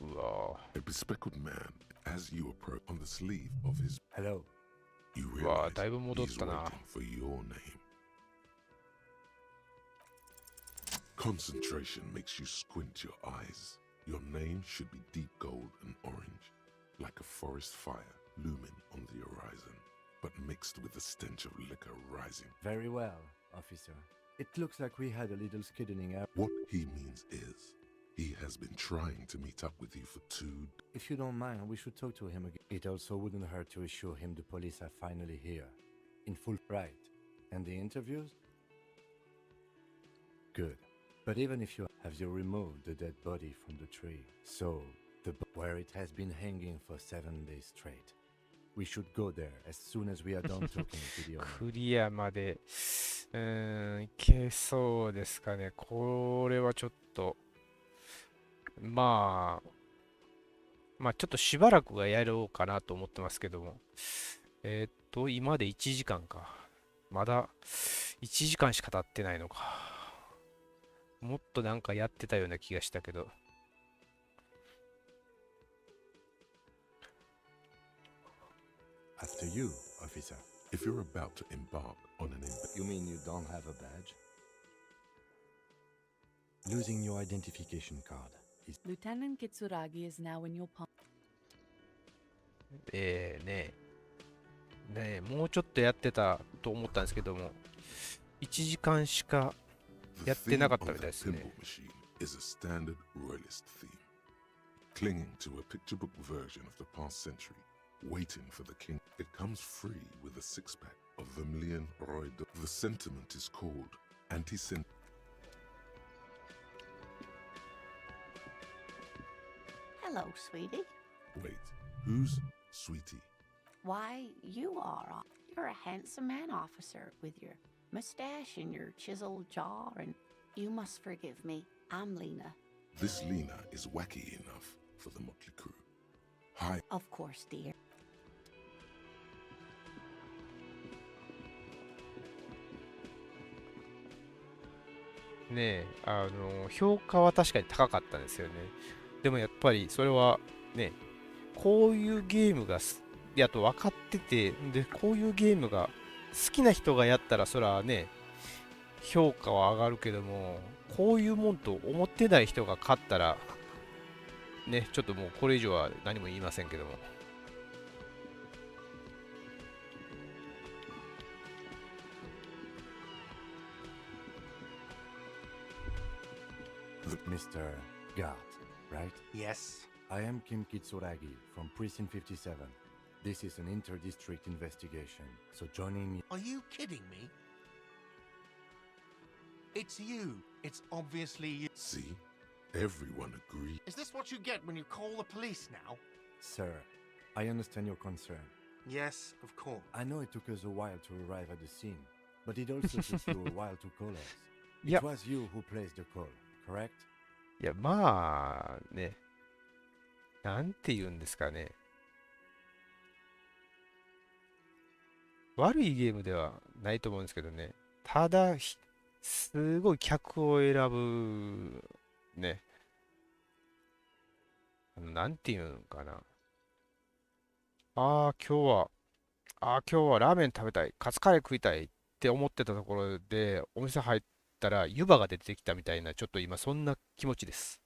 A bespectacled man as you approach on the sleeve of his... Hello. You realize he's だいぶ戻ったな。 waiting for your name. Concentration makes you squint your eyes. Your name should be deep gold and orange, like a forest fire looming on the horizon, but mixed with the stench of liquor rising. Very well, officer. It looks like we had a little skidding out. What he means is, he has been trying to meet up with you for 2... If you don't mind, we should talk to him again. It also wouldn't hurt to assure him the police are finally here. In full right. And the interviews? Good. But even if you removed the dead body from the tree, so where it has been hanging for 7 days straight. We should go there as soon as we are done talking to the owner. クリアまで、いけそうですかね。これはちょっと、まあちょっとしばらくはやろうかなと思ってますけども。今で1時間か。まだ1時間しか経ってないのか。もっとなんかやってたような気がしたけど。After you, officer. If you're about to embark on an... You mean you don't have a badge? Losing your identification card is... Lieutenant Kitsuragi is now in your palm. もうちょっとやってたと思ったんですけども、1時間しかやってなかったみたいですね。 is a standard royalist theme, clinging to a picture book version of the past century, waiting for the king. It comes free with a six-pack of Vermilion Roy. The sentiment is called anti-sentiment. Hello, sweetie. Wait, who's Sweetie? Why, you are. You're a handsome man, officer, with your mustache and your chiseled jaw, and you must forgive me. I'm Lena. This Lena is wacky enough for the motley crew. Hi. Of course, dear. ねえ、評価は確かに高かったんですよね。でもやっぱりそれはね、こういうゲームがやと分かってて、で、こういうゲームが好きな人がやったらそれはね、評価は上がるけども、こういうもんと思ってない人が勝ったら、ね、ちょっともうこれ以上は何も言いませんけども。Mr. Gart, right? Yes. I am Kim Kitsuragi from Precinct 57. This is an inter-district investigation, so joining me... Are you kidding me? It's you. It's obviously you. See? Everyone agrees. Is this what you get when you call the police now? Sir, I understand your concern. Yes, of course. I know it took us a while to arrive at the scene, but it also took you a while to call us. It Yep. was you who placed the call, correct? いや、まあね、なんて言うんですかね。悪いゲームではないと思うんですけどね。ただ、すごい客を選ぶ、ね。なんて言うんかな。今日はラーメン食べたい、カツカレー食いたいって思ってたところで、お店入ったら湯葉が出てきたみたいな、ちょっと今そんな気持ちです。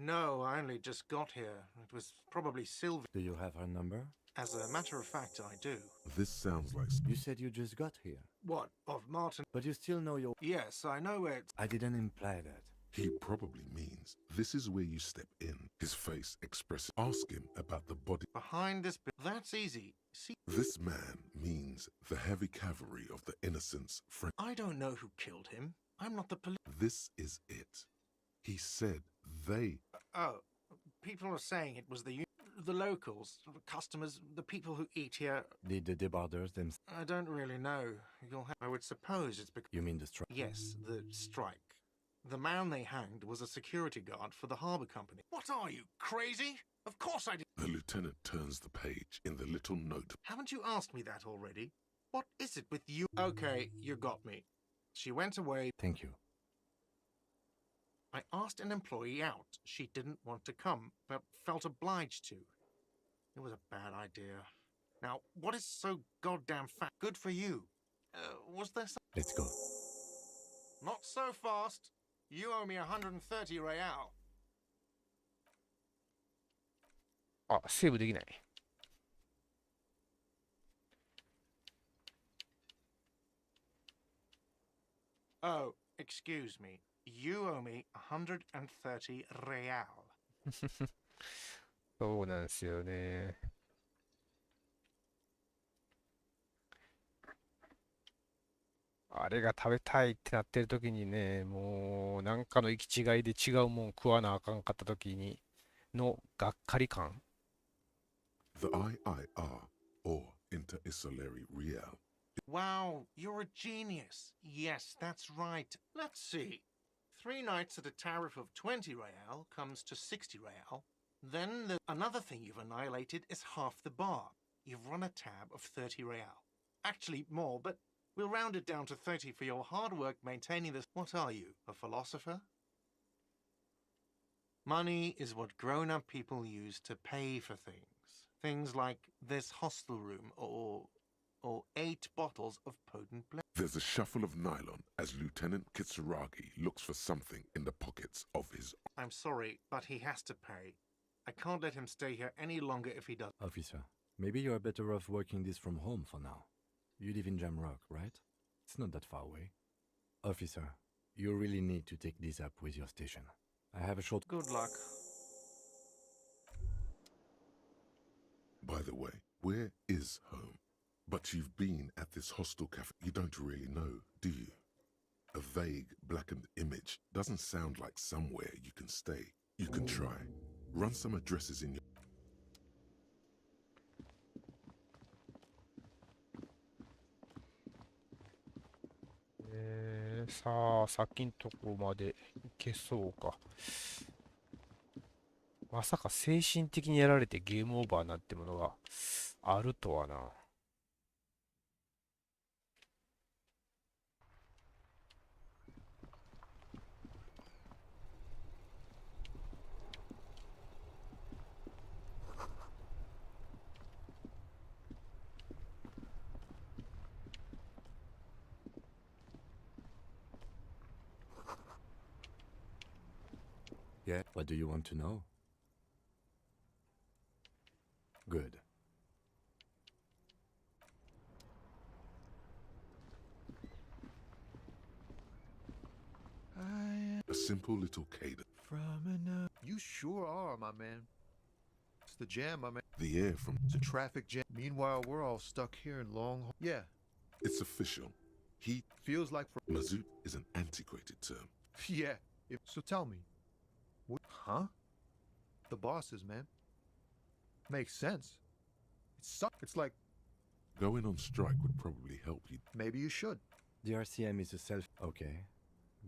No, I only just got here. It was probably Sylvie. Do you have her number? As a matter of fact, I do. This sounds like... You said you just got here, What, of Martin? but you still know your... Yes, I know where it's... I didn't imply that. He probably means this is where you step in. His face expresses. Ask him about the body. Behind this... That's easy. See, This man means the heavy cavalry of the innocents. I don't know who killed him. I'm not the police. This is it. He said they... Oh, people are saying it was the locals, the customers, the people who eat here. Did the debarders themselves? I don't really know. I would suppose it's because... You mean the strike? Yes, the strike. The man they hanged was a security guard for the harbour company. What are you, crazy? Of course I did. The lieutenant turns the page in the little note. Haven't you asked me that already? What is it with you? Okay, you got me. She went away. Thank you. I asked an employee out. She didn't want to come, but felt obliged to. It was a bad idea. Now, what is so goddamn fat? Good for you. Was there some... Let's go. Not so fast. You owe me 130 real. あ、セーブできない。Oh, excuse me. You owe me 130 real. そうなんですよね。あれが食べたいってなってる時にね、もうなんかの行き違いで違うもん食わなあかんかった時にのがっかり感。The IIR, or Interisolary Real. Wow, you're a genius. Yes, that's right. Let's see. 3 nights at a tariff of 20 real comes to 60 real. Then another thing you've annihilated is half the bar. You've run a tab of 30 real. Actually, more, but we'll round it down to 30 for your hard work maintaining this. What are you, a philosopher? Money is what grown-up people use to pay for things. Things like this hostel room or 8 bottles of potent blend. There's a shuffle of nylon as Lieutenant Kitsuragi looks for something in the pockets of his... I'm sorry, but he has to pay. I can't let him stay here any longer if he does. Officer, maybe you are better off working this from home for now. You live in Jamrock, right? It's not that far away. Officer, you really need to take this up with your station. I have a short... Good luck. By the way, where is home? But you've been at this hostel cafe. You don't really know, do you? A vague, blackened image doesn't sound like somewhere you can stay. You can try. Run some addresses in your... さあ、先んとこまで行けそうか。まさか精神的にやられてゲームオーバーなんてものがあるとはな。Yeah, what do you want to know? Good. A simple little cadence. You sure are, my man. It's the jam, my man. The air from... It's a traffic jam. Meanwhile, we're all stuck here in Long... Yeah, It's official. He... feels like... Mazout is an antiquated term. Yeah. So tell me. What? Huh? The bosses, man. Makes sense. It's like... Going on strike would probably help you. Maybe you should. The RCM is a self... Okay.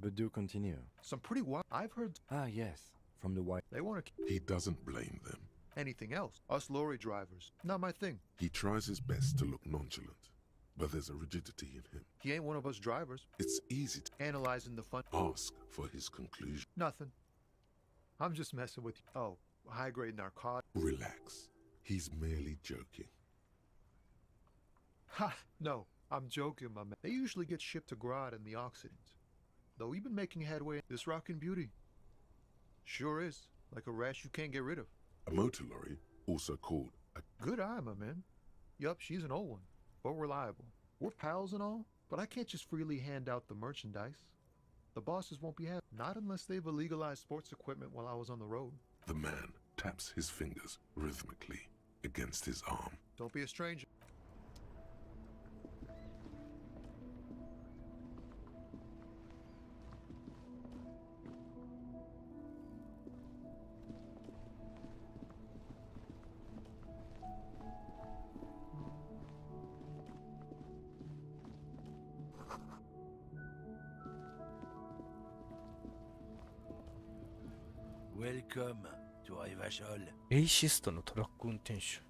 But do continue. Some pretty wild... I've heard... Ah, yes. From the white... They want to... He doesn't blame them. Anything else. Us lorry drivers. Not my thing. He tries his best to look nonchalant, but there's a rigidity in him. He ain't one of us drivers. It's easy to Analyzing the fun... ask for his conclusion. Nothing. I'm just messing with you. Oh, high-grade narcotics. Relax. He's merely joking. Ha! No, I'm joking, my man. They usually get shipped to Grad in the Occident. Though we've been making headway. This rockin' beauty. Sure is. Like a rash you can't get rid of. A motor lorry, also called a Good eye, my man. Yup, she's an old one, but reliable. We're pals and all, but I can't just freely hand out the merchandise. The bosses won't be happy, not unless they've illegalized sports equipment while I was on the road. The man taps his fingers rhythmically against his arm. Don't be a stranger. Welcome to Revachol. エイシストのトラック運転手。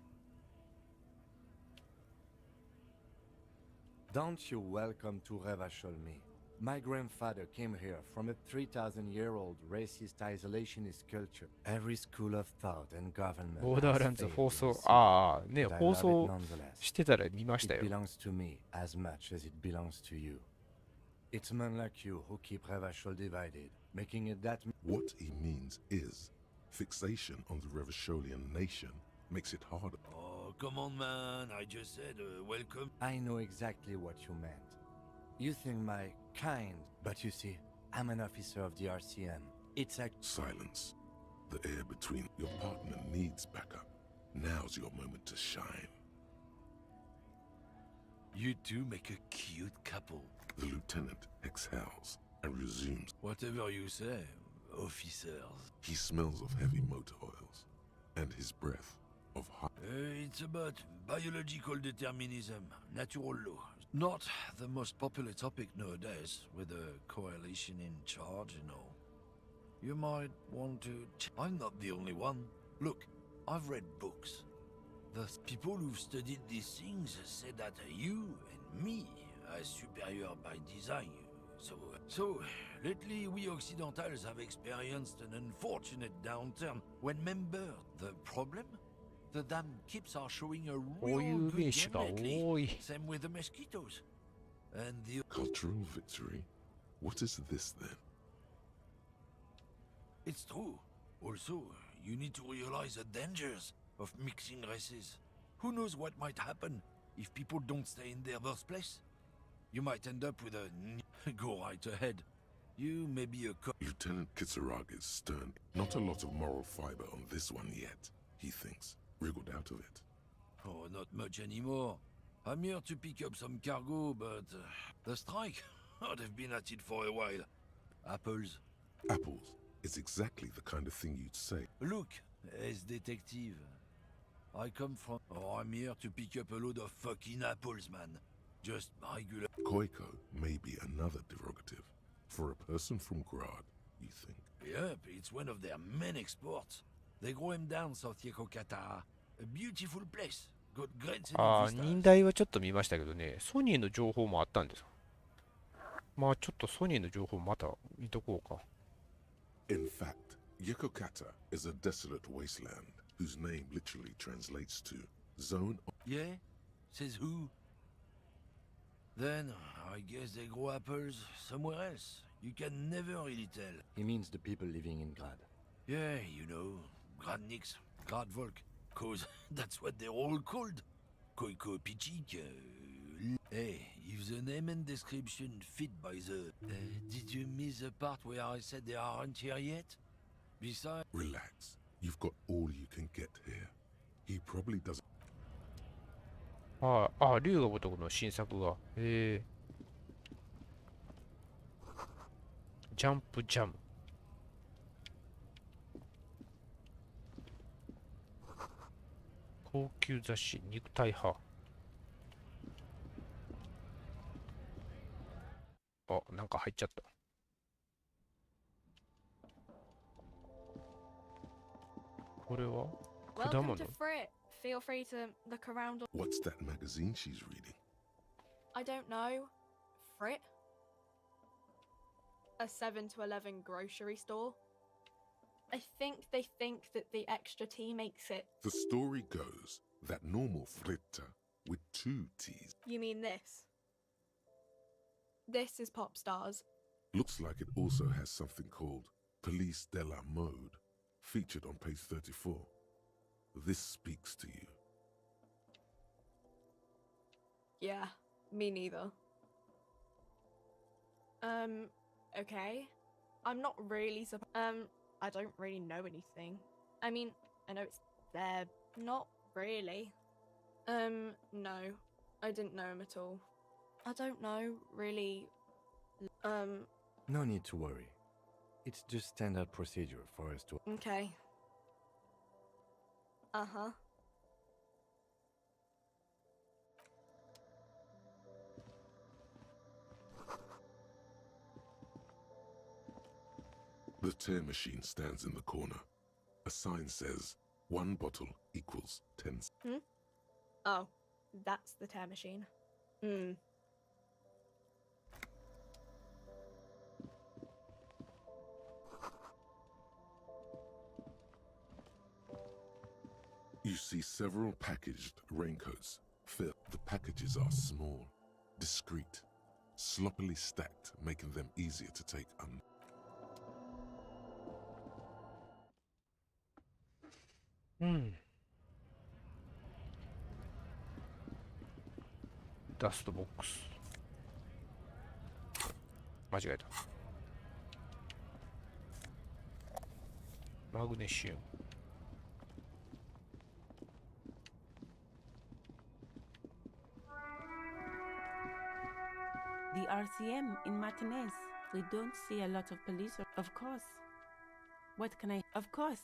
Don't you welcome to Revachol me. My grandfather came here from a 3,000-year-old racist isolationist culture. Every school of thought and government ボーダー has ランズ failed 放 in 送 this. ああね But I 放 love it 送 nonetheless. してたら見ました It よ。 belongs to me as much as it belongs to you. It's men like you who keep Revachol divided, making it that What he means is fixation on the Revacholian nation makes it harder. Oh, come on, man. I just said welcome. I know exactly what you meant. You think my kind, but you see, I'm an officer of the RCM. It's a Silence. The air between your partner needs backup. Now's your moment to shine. You two make a cute couple. The lieutenant exhales and resumes. Whatever you say, officers. He smells of heavy motor oils and his breath of hot. It's about biological determinism, natural law. Not the most popular topic nowadays, with the coalition in charge and all. You might want to... I'm not the only one. Look, I've read books. The people who've studied these things say that you and me are superior by design. So lately we Occidentals have experienced an unfortunate downturn when members... The problem? The damn kips are showing a こうい real う good 名詞 game が lately. 多い。 Same with the mosquitoes. And the... Cultural victory? What is this then? It's true. Also, you need to realize the dangers of mixing races. Who knows what might happen if people don't stay in their birthplace? You might end up with a... Go right ahead. You may be a Lieutenant Kitsuragi is stern. Not a lot of moral fiber on this one yet, he thinks. Wriggled out of it. Oh, not much anymore. I'm here to pick up some cargo, but... the strike? Oh, they've been at it for a while. Apples. Apples is exactly the kind of thing you'd say. Look, as detective. I come from... Oh, I'm here to pick up a load of fucking apples, man. Just regular... Koiko may be another derogative. For a person from Grad, you think? Yep, it's one of their main exports. They grow him down South Yekokata. A beautiful place. Got great scenic ああ vistas. 忍耐はちょっと見ましたけどね、ソニーの情報もあったんですよ。まあちょっとソニーの情報また見とこうか。 In fact, Yekokata is a desolate wasteland whose name literally translates to zone of... Yeah? Says who? Then, I guess they grow apples somewhere else. You can never really tell. He means the people living in Grad. Yeah, you know, Gradniks, Gradvolk, cause that's what they're all called. Koiko Pichik. Hey, if the name and description fit by the... did you miss the part where I said they aren't here yet? Besides... Relax. You've got all you can get here. He probably doesn't... ああ、龍が如くの新作が。ジャンプジャム。高級雑誌、肉体派。あ、なんか入っちゃった。これは果 Welcome 物 to Frit. Feel free to look around. What's that magazine she's reading? I don't know. Frit? A 7 to 11 grocery store? I think they think that the extra tea makes it. The story goes that normal fritta with 2 T's You mean this? This is Pop Stars. looks like it also has something called Police de la Mode, featured on page 34. This speaks to you. Yeah, me neither. Okay. I'm not really I don't really know anything. I mean, I know it's there. Not really. No. I didn't know him at all. I don't know, really. No need to worry. It's just standard procedure for us to... Okay. Uh-huh. The tear machine stands in the corner. A sign says, 1 bottle equals 10 cents. Hmm? Oh, that's the tear machine. Hmm. You see several packaged raincoats. The packages are small, discreet, sloppily stacked, making them easier to takeダストボックス。間違えた。マグネシウム。The RCM in Martinez. We don't see a lot of police, of course. What can I... Of course.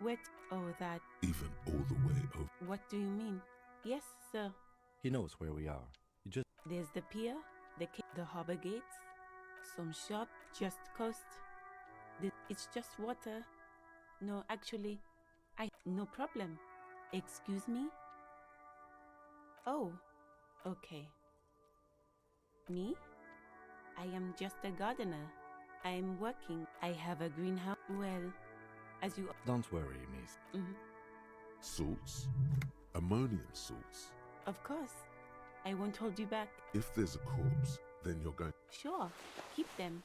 Wait, oh, that... Even all the way over. What do you mean? Yes, sir. He knows where we are. You just... There's the pier, the harbor gates, some shop, just coast. It's just water. No, actually, no problem. Excuse me? Oh, okay. Me? I am just a gardener. I am working. I have a greenhouse. Well, as you... Don't worry, miss. Salts? Ammonium salts? Of course. I won't hold you back. If there's a corpse, then you're going... Sure. Keep them.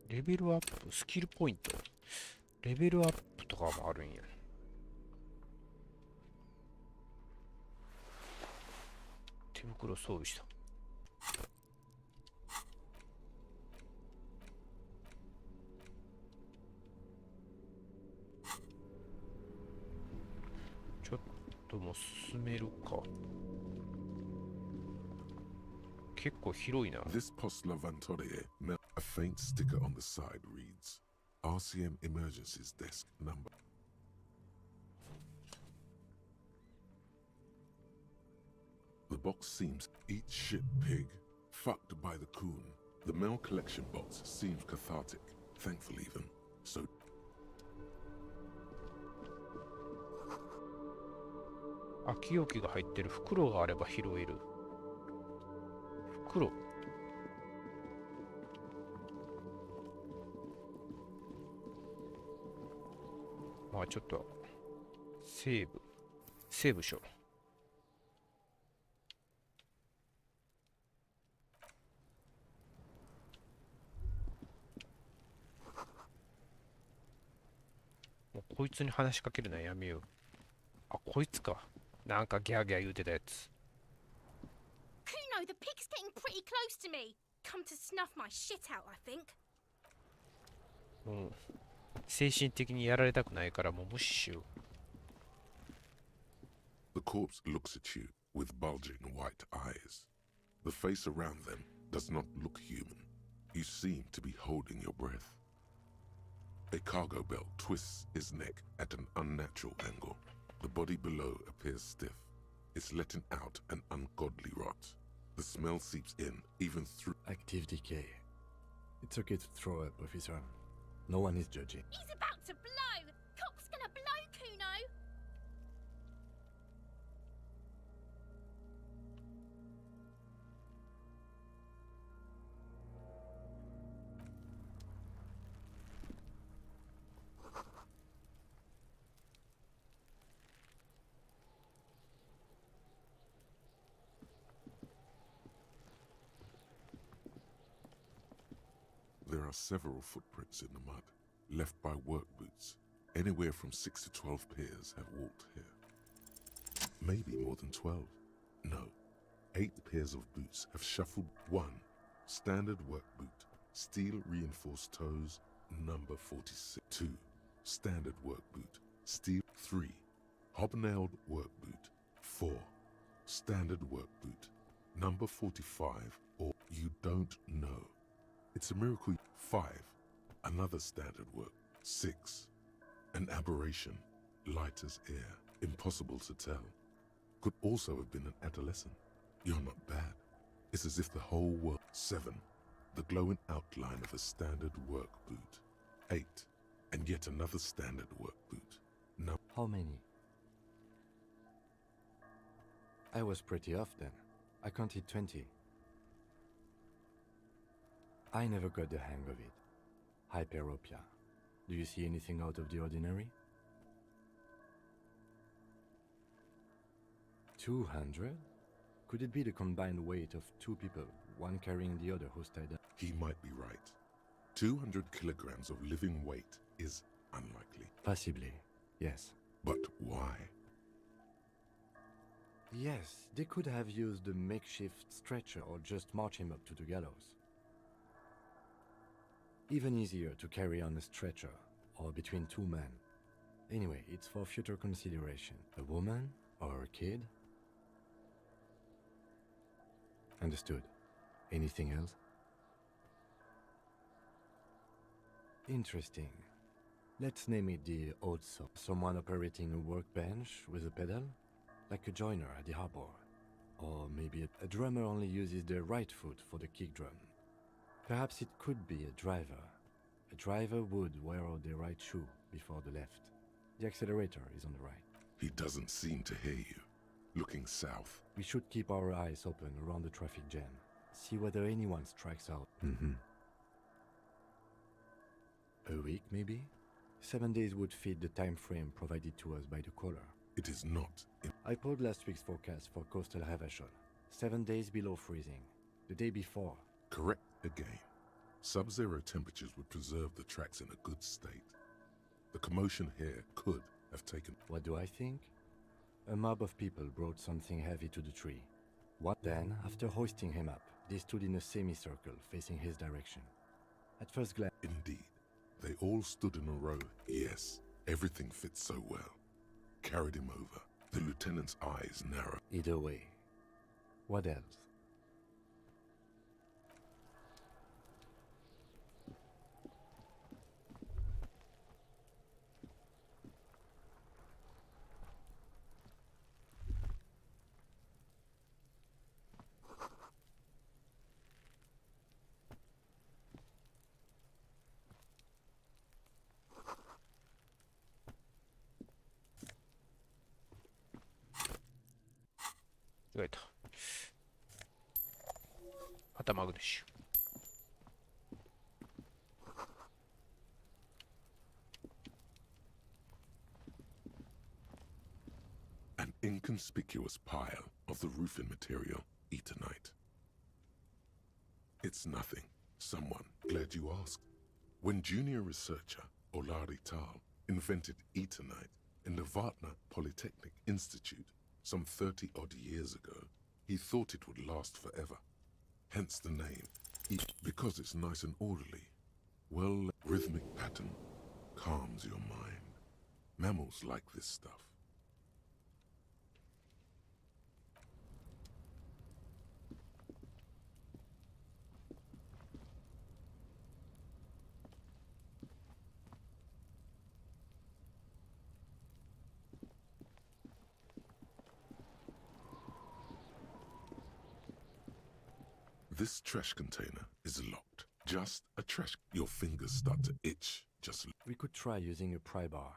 レベルアップ、スキルポイント。レベルアップとかもあるんや。手袋装備した。ちょっともう進めるか。結構広いな。This post Lavantore, a faint sticker on the side reads, RCM Emergencies Desk Number. The box seems eat shit pig, fucked by the coon. The mail collection box seems cathartic, thankful even. So空き容器が入ってる袋があれば拾える。袋。まあちょっとセーブしよう。もうこいつに話しかけるのはやめよう。あ、こいつか。なんかギャーギャー言うてたやつ。Kuno, the pig's getting pretty close to me. Come to snuff my shit out, I think. もう精神的にやられたくないからもう無視しよう。The corpse looks at you with bulging white eyes. The face around them does not look human. You seem to be holding your breath. A cargo belt twists his neck at an unnatural angle. The body below appears stiff. It's letting out an ungodly rot. The smell seeps in, even through... Active decay. It's okay to throw up, officer. No one is judging. He's about to blow! Cop's gonna blow, Kuno! There There are several footprints in the mud, left by work boots. Anywhere from 6 to 12 pairs have walked here. Maybe more than 12. No. 8 pairs of boots have shuffled. 1. Standard work boot. Steel reinforced toes. Number 46. 2. Standard work boot. Steel. 3. Hobnailed work boot. 4. Standard work boot. Number 45. Or you don't know. It's a miracle. 5. Another standard work. 6. An aberration. Light as air. Impossible to tell. Could also have been an adolescent. You're not bad. It's as if the whole world. 7. The glowing outline of a standard work boot. 8. And yet another standard work boot. No. How many? I was pretty off then. I counted 20. I never got the hang of it. Hyperopia. Do you see anything out of the ordinary? 200? Could it be the combined weight of 2 people, one carrying the other who's tied up? He might be right. 200 kilograms of living weight is unlikely. Possibly, yes. But why? Yes, they could have used a makeshift stretcher or just march him up to the gallows. Even easier to carry on a stretcher, or between 2 men. Anyway, it's for future consideration. A woman or a kid? Understood. Anything else? Interesting. Let's name it the odd sort. Someone operating a workbench with a pedal? Like a joiner at the harbor. Or maybe a drummer only uses their right foot for the kick drum. Perhaps it could be a driver. A driver would wear out the right shoe before the left. The accelerator is on the right. He doesn't seem to hear you. Looking south. We should keep our eyes open around the traffic jam. See whether anyone strikes out. A week, maybe? 7 days would fit the time frame provided to us by the caller. It is not. I pulled last week's forecast for coastal Havashon. 7 days below freezing. The day before. Correct again. Sub-zero temperatures would preserve the tracks in a good state. The commotion here could have taken... What do I think? A mob of people brought something heavy to the tree. What then, after hoisting him up, they stood in a semicircle facing his direction. At first glance... Indeed. They all stood in a row. Yes, everything fits so well. Carried him over. The lieutenant's eyes narrowed. Either way. What else?間違えた。頭ぐるし。An inconspicuous pile of the roofing material, Eternite. It's nothing. Someone, glad you asked. When junior researcher Olari Tal invented Eternite in the Vartna Polytechnic Institute some 30-odd years ago, he thought it would last forever. Hence the name, because it's nice and orderly. Well, rhythmic pattern calms your mind. Mammals like this stuff. This trash container is locked. Just a trash. Your fingers start to itch. Just. We could try using a pry bar.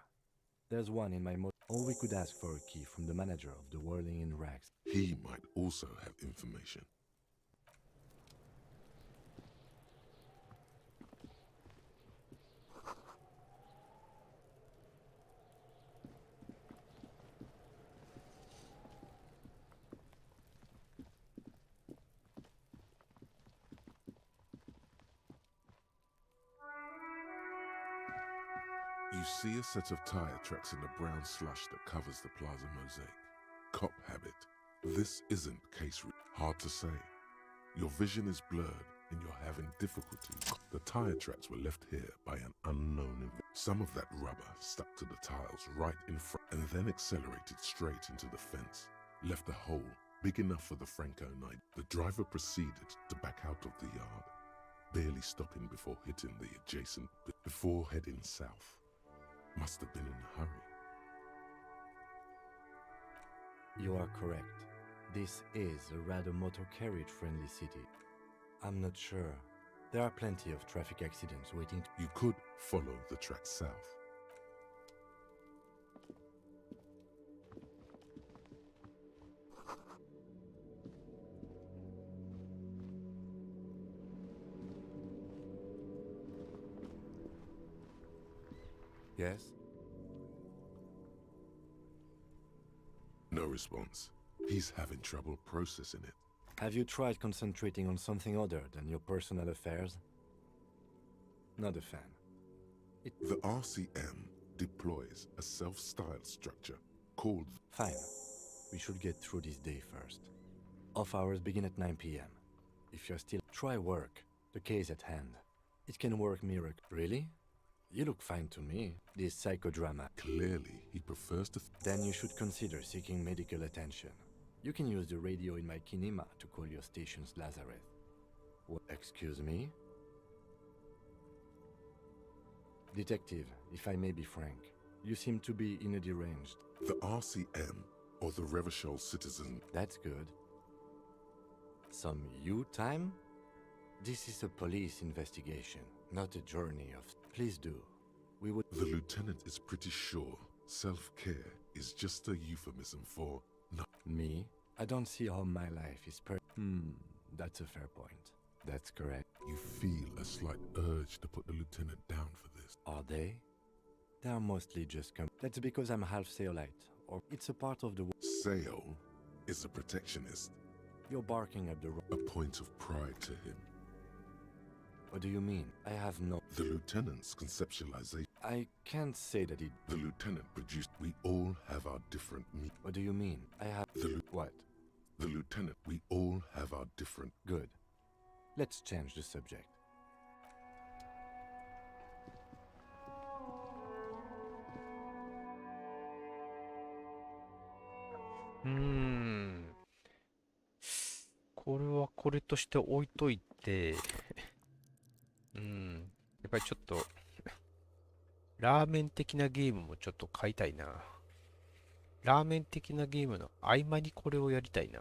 There's one in my or we could ask for a key from the manager of the Whirling in Rags. He might also have information. You see a set of tire tracks in the brown slush that covers the plaza mosaic. Cop habit. This isn't hard to say. Your vision is blurred and you're having difficulties. The tire tracks were left here by an unknown Some of that rubber stuck to the tiles right in front and then accelerated straight into the fence. Left a hole big enough for the Franco night. The driver proceeded to back out of the yard, barely stopping before hitting the adjacent before heading south. Must have been in a hurry. You are correct. This is a rather motor carriage friendly city. I'm not sure. There are plenty of traffic accidents waiting. You could follow the track south. Yes? No response. He's having trouble processing it. Have you tried concentrating on something other than your personal affairs? Not a fan. The RCM deploys a self-styled structure called... Fine. We should get through this day first. Off hours begin at 9 p.m. If you're still... Try work. The case at hand. It can work miracle. Really? You look fine to me. This psychodrama. Clearly, he prefers to... Then you should consider seeking medical attention. You can use the radio in my kinema to call your station's Lazareth. What? Excuse me? Detective, if I may be frank, you seem to be in a deranged... The RCM, or the Revachol Citizen... That's good. Some you time? This is a police investigation, not a journey of... Please do. We would... The lieutenant is pretty sure self-care is just a euphemism for... No. Me? I don't see how my life is that's a fair point. That's correct. You feel a slight urge to put the lieutenant down for this. Are they? They are mostly just That's because I'm half Seolite, or it's a part of the... Seol is a protectionist. You're barking at the... A point of pride to him. What do you mean? I have no... The lieutenant's conceptualization... I can't say that it... The lieutenant produced... We all have our different... What do you mean? I have... What? The lieutenant... We all have our different... Good. Let's change the subject.これはこれとして置いといて、やっぱりちょっと、ラーメン的なゲームもちょっと買いたいな。ラーメン的なゲームの合間にこれをやりたいな。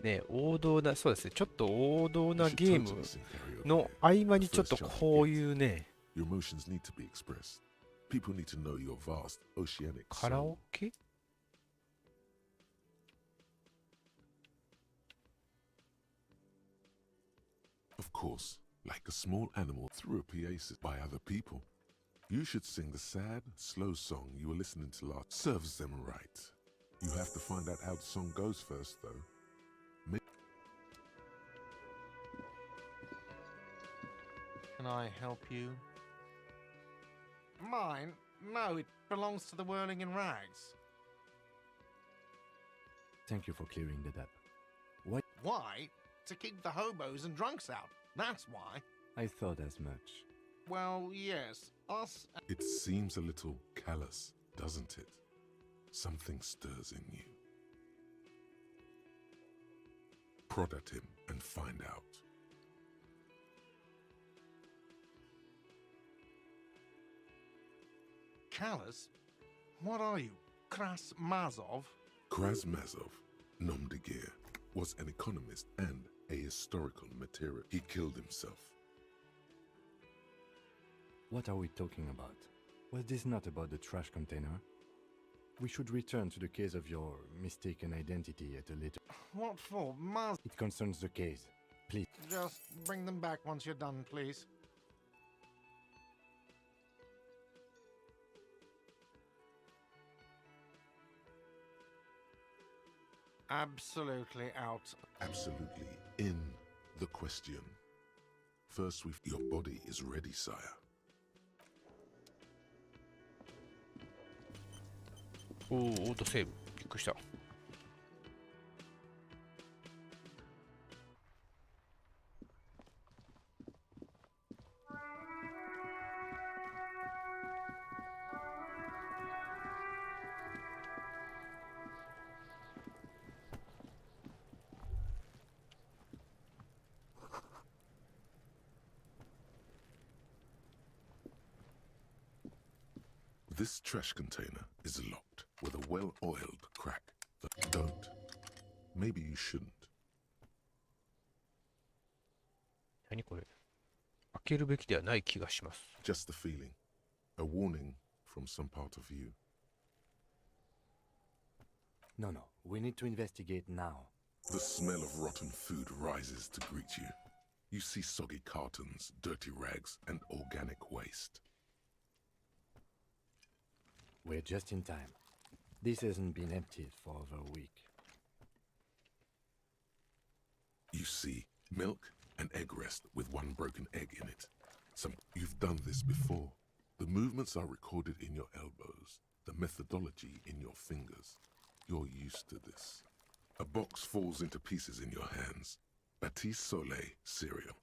ね、王道な、そうですね、ちょっと王道なゲームの合間にちょっとこういうね、カラオケ？Of course, like a small animal through a PA by other people. You should sing the sad, slow song you were listening to last. Serves them right. You have to find out how the song goes first, though. Can I help you? Mine? No, it belongs to the Whirling in Rags. Thank you for clearing that up. What? Why? To keep the hobos and drunks out. That's why. I thought as much. Well, yes, us... It seems a little callous, doesn't it? Something stirs in you. Prod at him and find out. Callous? What are you, Krasmazov? Krasmazov, nom de guerre, was an economist and a historical material. He killed himself. What are we talking about? Was this not about the trash container? We should return to the case of your mistaken identity at a later... What for, Mars? It concerns the case. Please. Just bring them back once you're done, please. Absolutely out. Absolutely in the question. First, your body is ready, sire. おお、オートセーブ。びっくりした。This trash container is locked with a well-oiled crack. Don't. Maybe you shouldn't. 何これ？開けるべきではない気がします。Just the feeling. A warning from some part of you. No, no. We need to investigate now. The smell of rotten food rises to greet you. You see soggy cartons, dirty rags, and organic waste. We're just in time. This hasn't been emptied for over a week. You see milk and egg rest with one broken egg in it. You've done this before. The movements are recorded in your elbows, the methodology in your fingers. You're used to this. A box falls into pieces in your hands. Batiste Soleil cereal.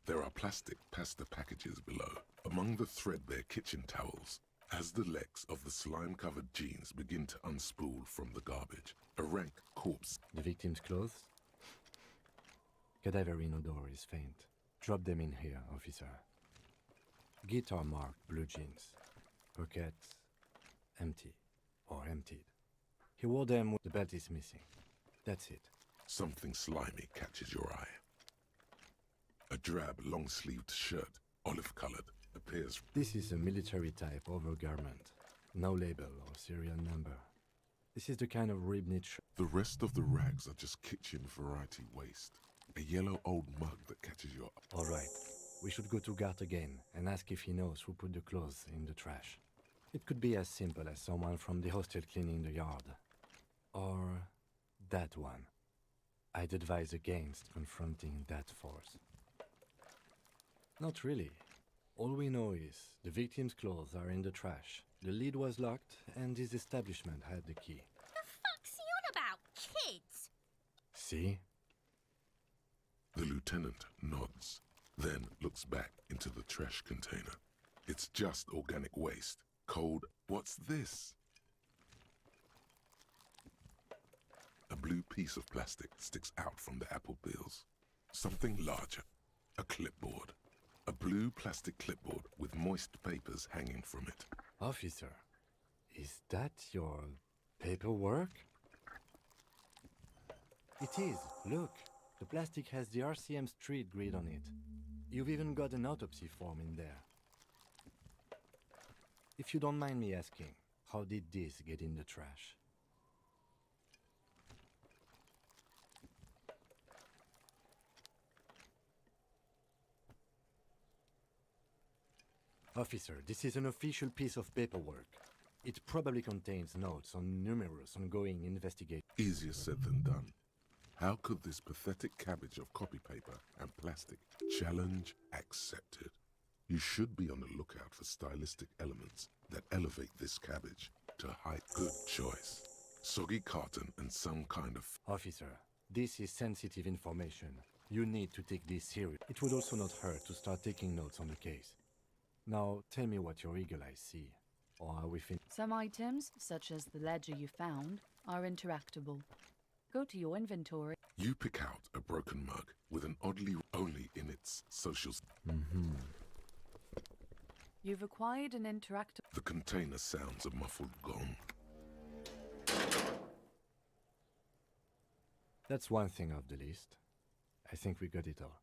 There are plastic pasta packages below. Among the threadbare kitchen towels, as the legs of the slime-covered jeans begin to unspool from the garbage, a rank corpse. The victim's clothes? Cadaverine odor is faint. Drop them in here, officer. Guitar-marked blue jeans. Pockets empty or emptied. He wore them with the belt is missing. That's it. Something slimy catches your eye. A drab, long-sleeved shirt, olive-colored, appears. This is a military-type overgarment. No label or serial number. This is the kind of rib-knit shirt. The rest of the rags are just kitchen variety waste. A yellow old mug that catches your eye. All right. We should go to Gart again and ask if he knows who put the clothes in the trash. It could be as simple as someone from the hostel cleaning the yard. Or that one. I'd advise against confronting that force. Not really. All we know is the victim's clothes are in the trash. The lid was locked and his establishment had the key. The fuck's he on about, kids? See? The lieutenant nods, then looks back into the trash container. It's just organic waste. Cold. What's this? A blue piece of plastic sticks out from the apple peels. Something larger. A clipboard. A blue plastic clipboard with moist papers hanging from it. Officer, is that your paperwork? It is. Look, the plastic has the RCM street grid on it. You've even got an autopsy form in there. If you don't mind me asking, how did this get in the trash? Officer, this is an official piece of paperwork. It probably contains notes on numerous ongoing investigations. Easier said than done. How could this pathetic cabbage of copy paper and plastic? Challenge accepted. You should be on the lookout for stylistic elements that elevate this cabbage to high. Good choice. Soggy carton and some kind of... Officer, this is sensitive information. You need to take this seriously. It would also not hurt to start taking notes on the case. Now, tell me what your eagle eyes see. Or are we finished? Some items, such as the ledger you found, are interactable. Go to your inventory. You pick out a broken mug with an oddly only in its socials. You've acquired an interactable... The container sounds a muffled gong. That's one thing off the list. I think we got it all.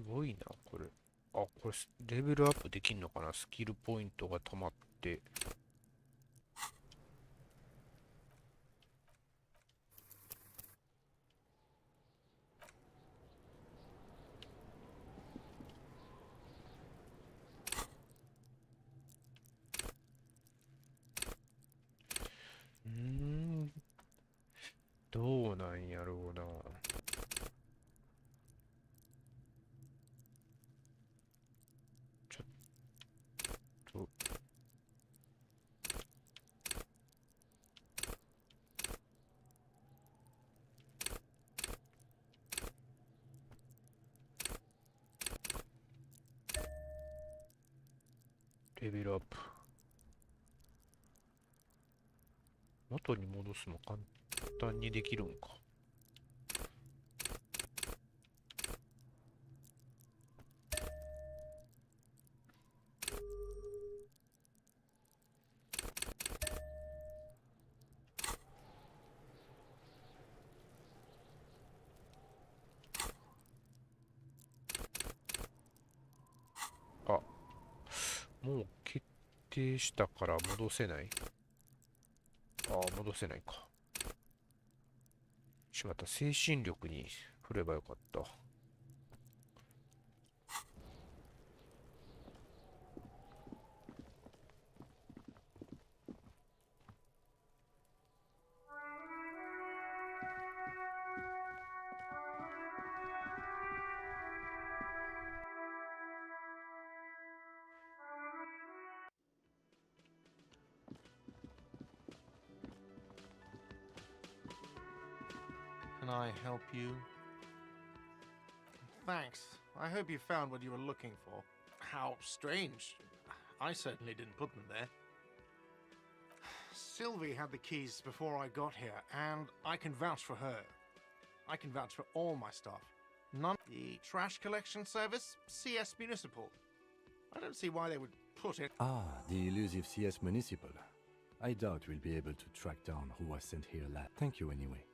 ごいな、これ。あ、これ、レベルアップできんのかな？スキルポイントが溜まって。どうなんやろうな。ちょっと。レベルアップ。元に戻すの簡単にできるんか。あ、もう決定したから戻せない。ああ、戻せないか。しまった。精神力に振ればよかった。Can I help you? Thanks. I hope you found what you were looking for. How strange. I certainly didn't put them there. Sylvie had the keys before I got here, and I can vouch for her. I can vouch for all my stuff. None. The trash collection service, CS Municipal. I don't see why they would put it. Ah, the elusive CS Municipal. I doubt we'll be able to track down who was sent here last. Thank you anyway.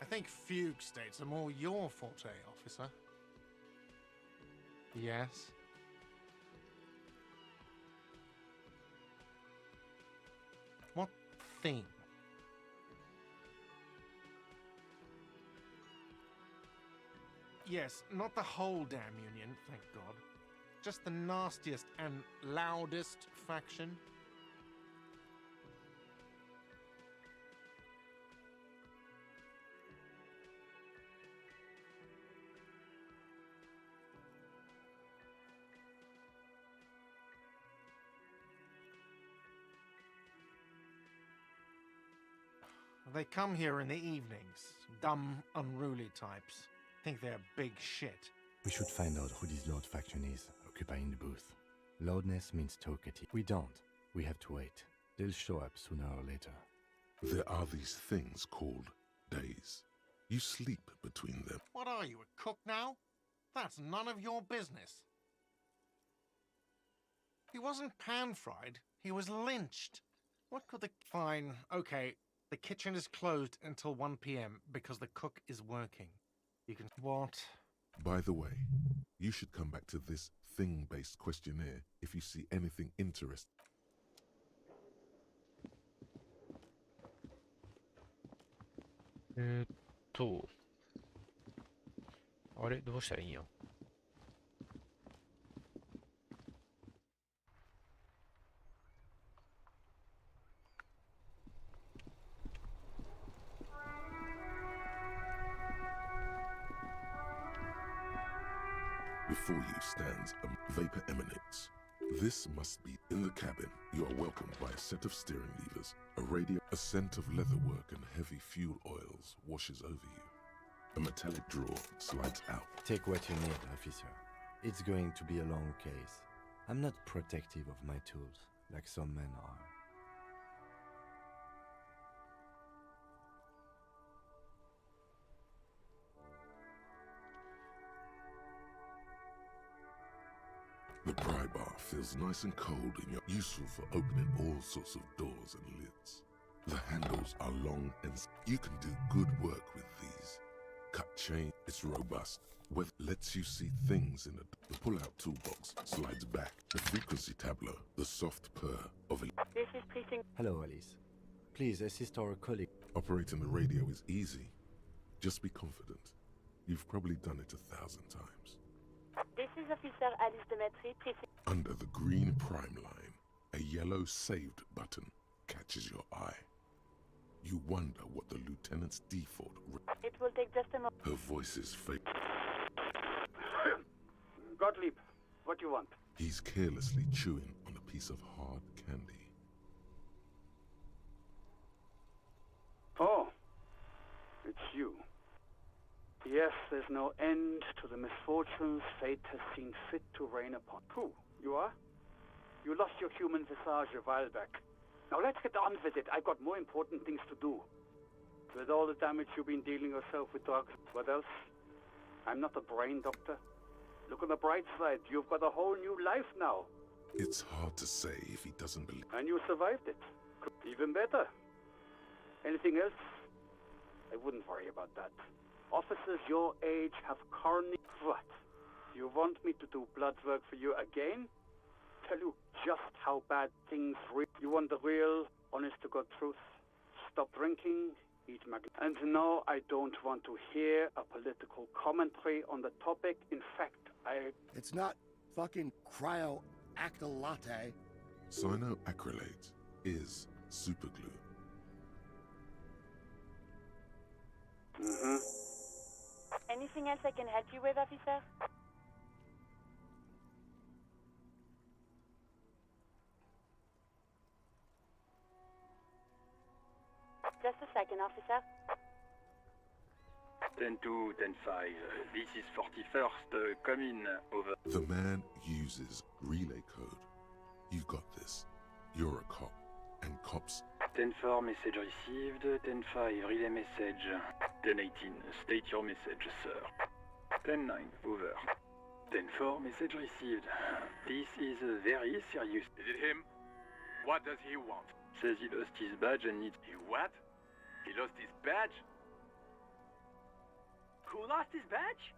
I think fugue states are more your forte, officer. Yes. What thing? Yes, not the whole damn union, thank God. Just the nastiest and loudest faction. They come here in the evenings. Dumb, unruly types. Think they're big shit. We should find out who this Lord faction is, occupying the booth. Loudness means talkative. We don't. We have to wait. They'll show up sooner or later. There are these things called days. You sleep between them. What are you, a cook now? That's none of your business. He wasn't pan-fried. He was lynched. What could the... Fine, okay. The kitchen is closed until 1 p.m. because the cook is working. You can... What? By the way, you should come back to this thing-based questionnaire if you see anything interesting. あれどうしたらいいんや。Before you stands a vapor emanates. This must be in the cabin. You are welcomed by a set of steering levers, a radio, a scent of leatherwork and heavy fuel oils washes over you. A metallic drawer slides out. Take what you need, officer. It's going to be a long case. I'm not protective of my tools, like some men are. The pry bar feels nice and cold and you're useful for opening all sorts of doors and lids. The handles are long and you can do good work with these. Cut chain, it's robust. With lets you see things in it. The pull-out toolbox slides back. The frequency tableau, the soft purr of a... This is precinct. Hello, Alice. Please assist our colleague. Operating the radio is easy. Just be confident. You've probably done it 1,000 times. This is Officer Alice Demetri, precinct. Under the green prime line, a yellow saved button catches your eye. You wonder what the lieutenant's default... It will take just a moment. Her voice is fake. Gottlieb, what do you want? He's carelessly chewing on a piece of hard candy. Oh, it's you. Yes, there's no end to the misfortunes fate has seen fit to rain upon. Who? You are? You lost your human visage a while back. Now let's get on with it. I've got more important things to do. With all the damage you've been dealing yourself with drugs, what else? I'm not a brain doctor. Look on the bright side. You've got a whole new life now. It's hard to say if he doesn't believe. And you survived it. Even better. Anything else? I wouldn't worry about that. Officers your age have corny... What? You want me to do blood work for you again? Tell you just how bad things really... You want the real, honest-to-God truth? Stop drinking, eat And no, I don't want to hear a political commentary on the topic. In fact, It's not fucking cryo-actylate. Cyanoacrylate is superglue. Mm-hmm. Anything else I can help you with, officer? Just a second, officer. 10-2, 10-5. This is 41st. Come in. Over. The man uses relay code. You've got this. You're a cop. And cops... 10-4, message received. 10-5, relay message. 10-18, state your message, sir. 10-9, over. 10-4, message received. This is very serious. Is it him? What does he want? Says he lost his badge and needs... He what? He lost his badge? Who lost his badge?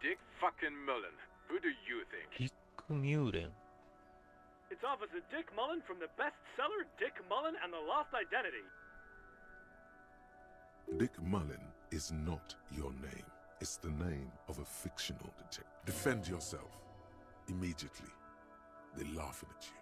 Dick fucking Mullen. Who do you think? Dick Mullen. It's Officer Dick Mullen from the bestseller Dick Mullen and the Lost Identity. Dick Mullen is not your name. It's the name of a fictional detective. Defend yourself. Immediately. They're laughing at you.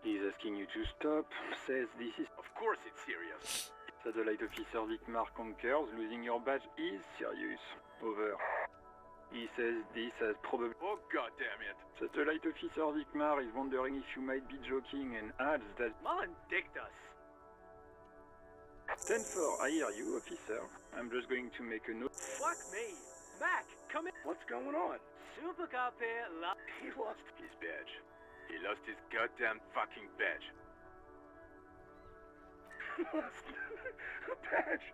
He's asking you to stop. Says this is... Of course it's serious. Satellite Officer Vicmar concurs. Losing your badge is serious. Over. He says this has probably... Oh, goddammit. Satellite Officer Vicmar is wondering if you might be joking and adds that... Mullen dicked us. 10-4, I hear you, officer. I'm just going to make a note. Fuck me. Mac, come in. What's going on? Super Cop here. He lost his badge. He lost his goddamn fucking badge. Lost a badge.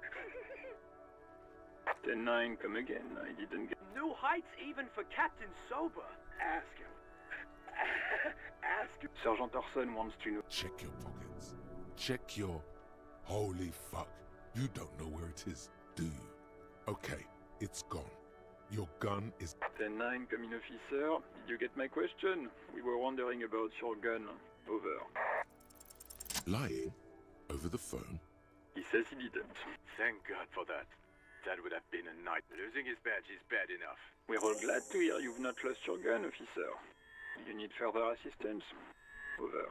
10-9, come again. I didn't get... New heights even for Captain Sober. Ask him. Ask him. Sergeant Orson wants to know... Check your pockets. Check your... Holy fuck. You don't know where it is, do you? Okay, it's gone. Your gun is... 10-9, come in, officer. Did you get my question? We were wondering about your gun. Over. Lying? Over the phone? He says he didn't. Thank God for that. That would have been a night. Losing his badge is bad enough. We're all glad to hear you've not lost your gun, officer. You need further assistance? Over.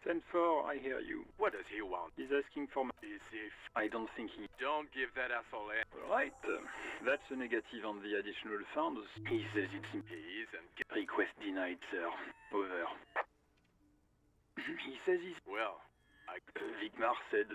10-4, I hear you. What does he want? He's asking for my... Is if... I don't think he... Don't give that asshole a... Right. That's a negative on the additional funds. He says it's... He isn't... Request denied, sir. Over. He says he's... Well, Vicmar said...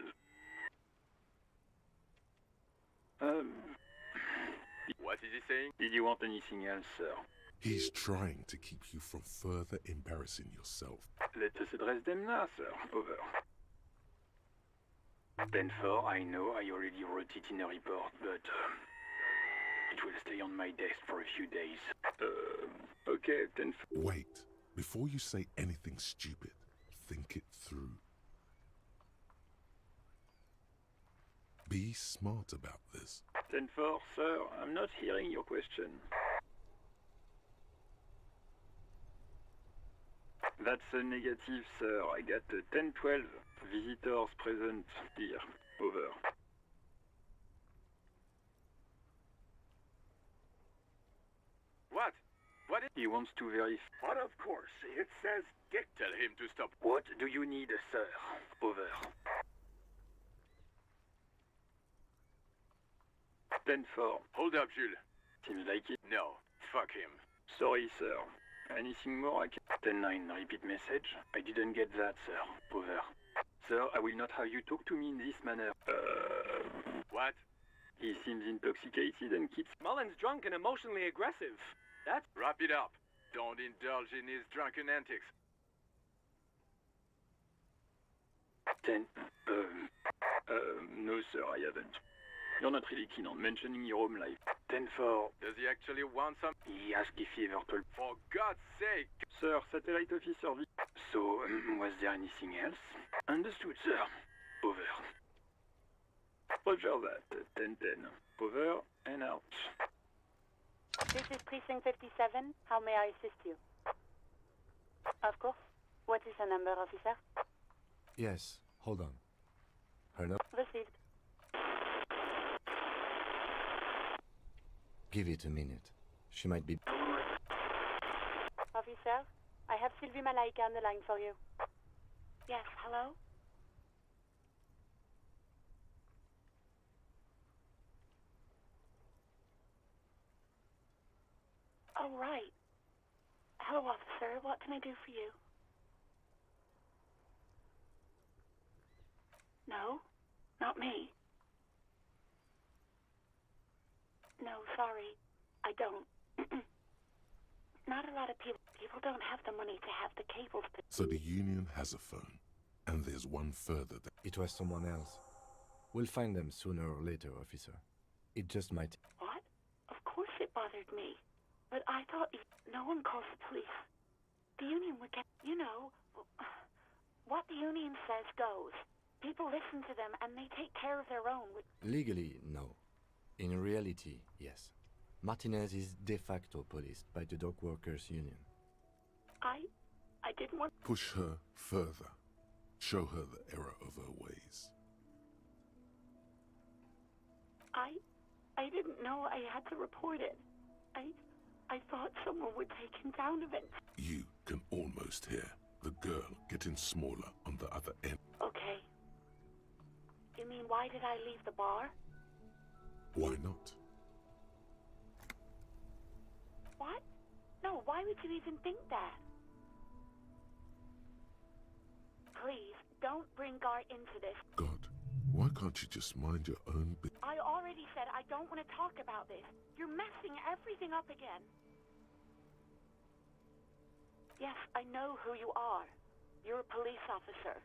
What is he saying? Did you want anything else, sir? He's trying to keep you from further embarrassing yourself. Let us address them now, sir. Over. 10-4, I know I already wrote it in a report, but it will stay on my desk for a few days. Okay, 10-4. Wait. Before you say anything stupid, think it through. Be smart about this. 10-4, sir, I'm not hearing your question. That's a negative, sir. I got 10-12 visitors present here. Over. What? What is... He wants to verify. But of course, it says get... Tell him to stop. What do you need, sir? Over. 10-4. Hold up, Jules. Seems like it. No, fuck him. Sorry, sir. Anything more I can... 10-9, repeat message. I didn't get that, sir. Over. Sir, I will not have you talk to me in this manner. What? He seems intoxicated and keeps... Mullen's drunk and emotionally aggressive. That's... Wrap it up. Don't indulge in his drunken antics. 10... no, sir, I haven't. You're not really keen on mentioning your home life. 10-4. Does he actually want some... He asked if he ever told... For God's sake! Sir, satellite officer... So, was there anything else? Understood, sir. Over. Roger that. 10-10. Over and out. This is Precinct 57. How may I assist you? Of course. What is the number, officer? Yes, hold on. Her no... Received. Give it a minute. She might be... Officer, I have Sylvie Malaika on the line for you. Yes, hello? Oh, right. Hello, officer. What can I do for you? No, not me. No, sorry. I don't. Not a lot of people don't have the money to have the cables. So the Union has a phone, and there's one further that... It was someone else. We'll find them sooner or later, officer. It just might... What? Of course it bothered me. But I thought no one calls the police. The Union would get... You know, what the Union says goes. People listen to them and they take care of their own. Legally, no. In reality, yes. Martinez is de facto policed by the Dock Workers Union. I didn't want... Push her further. Show her the error of her ways. I didn't know I had to report it. I thought someone would take him down eventually. You can almost hear the girl getting smaller on the other end. Okay. You mean why did I leave the bar? Why not? What? No, why would you even think that? Please, don't bring Gar into this. God, why can't you just mind your own business? I already said I don't want to talk about this. You're messing everything up again. Yes, I know who you are. You're a police officer.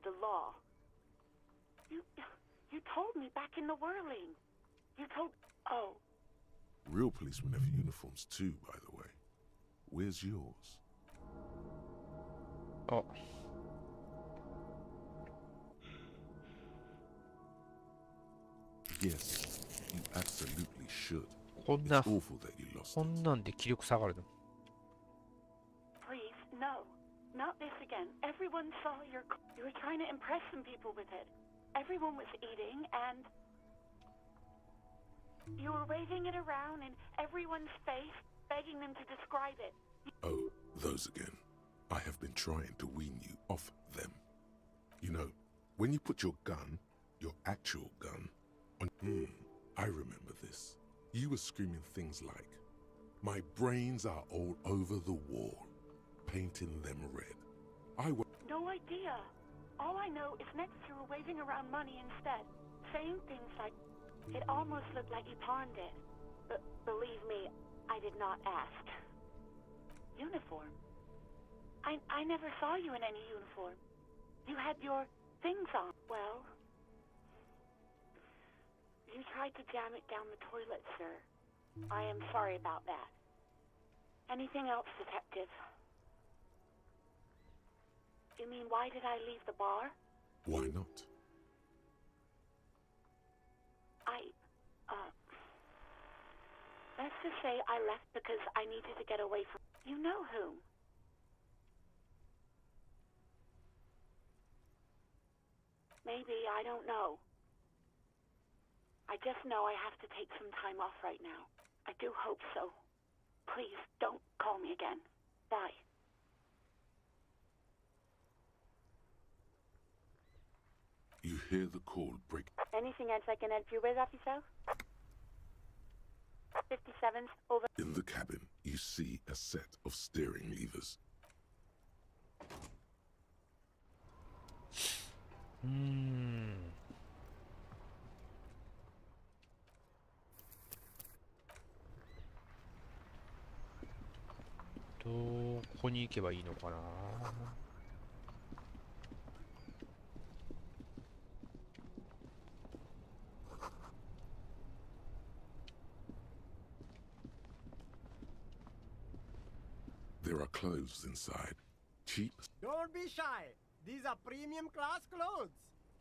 The law. You told me back in the whirling. You told... Oh. Real policemen have uniforms too, by the way. Where's yours? Oh. Yes, you absolutely should. It's こんな、 awful that you lost こんなんで気力下がるの。 Please, no. Not this again. Everyone saw you were trying to impress some people with it. Everyone was eating and... You were waving it around in everyone's face, begging them to describe it. Oh, those again. I have been trying to wean you off them. You know, when you put your gun, your actual gun, on... I remember this. You were screaming things like, "My brains are all over the wall," painting them red. No idea. All I know is next you were waving around money instead, saying things like... It almost looked like you pawned it. But believe me, I did not ask. Uniform? I never saw you in any uniform. You had your things on. Well, you tried to jam it down the toilet, sir. I am sorry about that. Anything else, Detective? You mean, why did I leave the bar? Why not? Let's just say I left because I needed to get away from... You know whom? Maybe, I don't know. I just know I have to take some time off right now. I do hope so. Please, don't call me again. Bye. You hear the call break. Anything else I can help you with, officer? 57's over. In the cabin, you see a set of steering levers. Do こに行けばいいのかな。There are clothes inside. Cheap. Don't be shy. These are premium class clothes.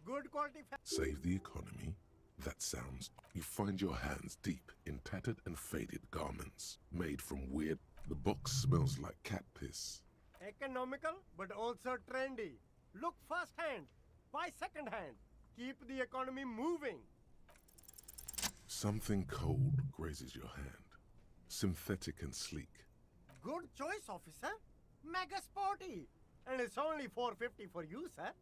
Good quality. Save the economy. That sounds. You find your hands deep in tattered and faded garments made from weird. The box smells like cat piss. Economical, but also trendy. Look first hand. Buy second hand. Keep the economy moving. Something cold grazes your hand. Synthetic and sleek. Good choice, officer. Mega sporty. And it's only $4.50 for you, sir.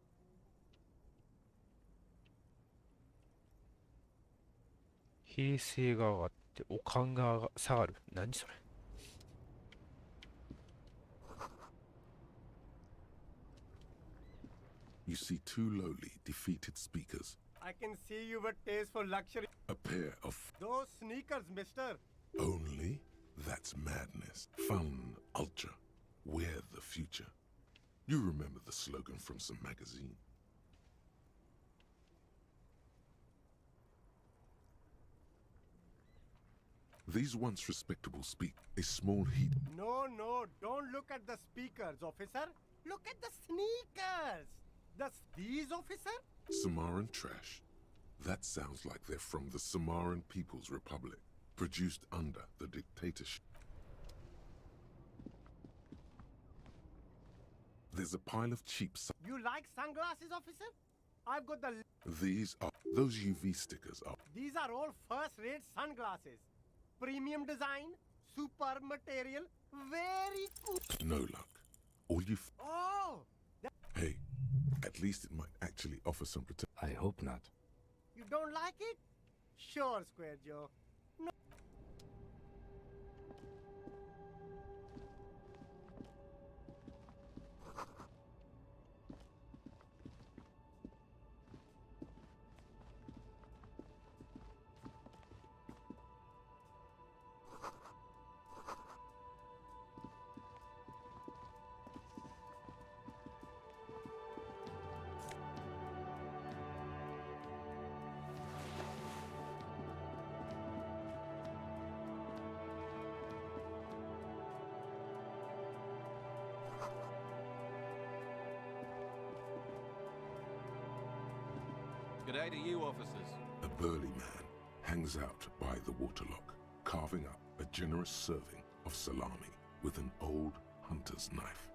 平成が上がっておかんが下がる。何それ。You see two lowly, defeated speakers. I can see you with taste for luxury. A pair of... Those sneakers, mister. Only? That's madness. Fun, ultra. We're the future. You remember the slogan from some magazine. These once respectable speak a small heat. No, don't look at the speakers, officer. Look at the sneakers. These, officer? Samaran trash. That sounds like they're from the Samaran People's Republic, produced under the dictatorship. There's a pile of cheap... You like sunglasses, officer? I've got the... These are... Those UV stickers are... These are all first-rate sunglasses. Premium design, superb material, very cool. No luck. All you... Oh! Hey, at least it might actually offer some protection. I hope not. You don't like it? Sure, Square Joe. No. G'day to you, officers. A burly man hangs out by the waterlock, carving up a generous serving of salami with an old hunter's knife.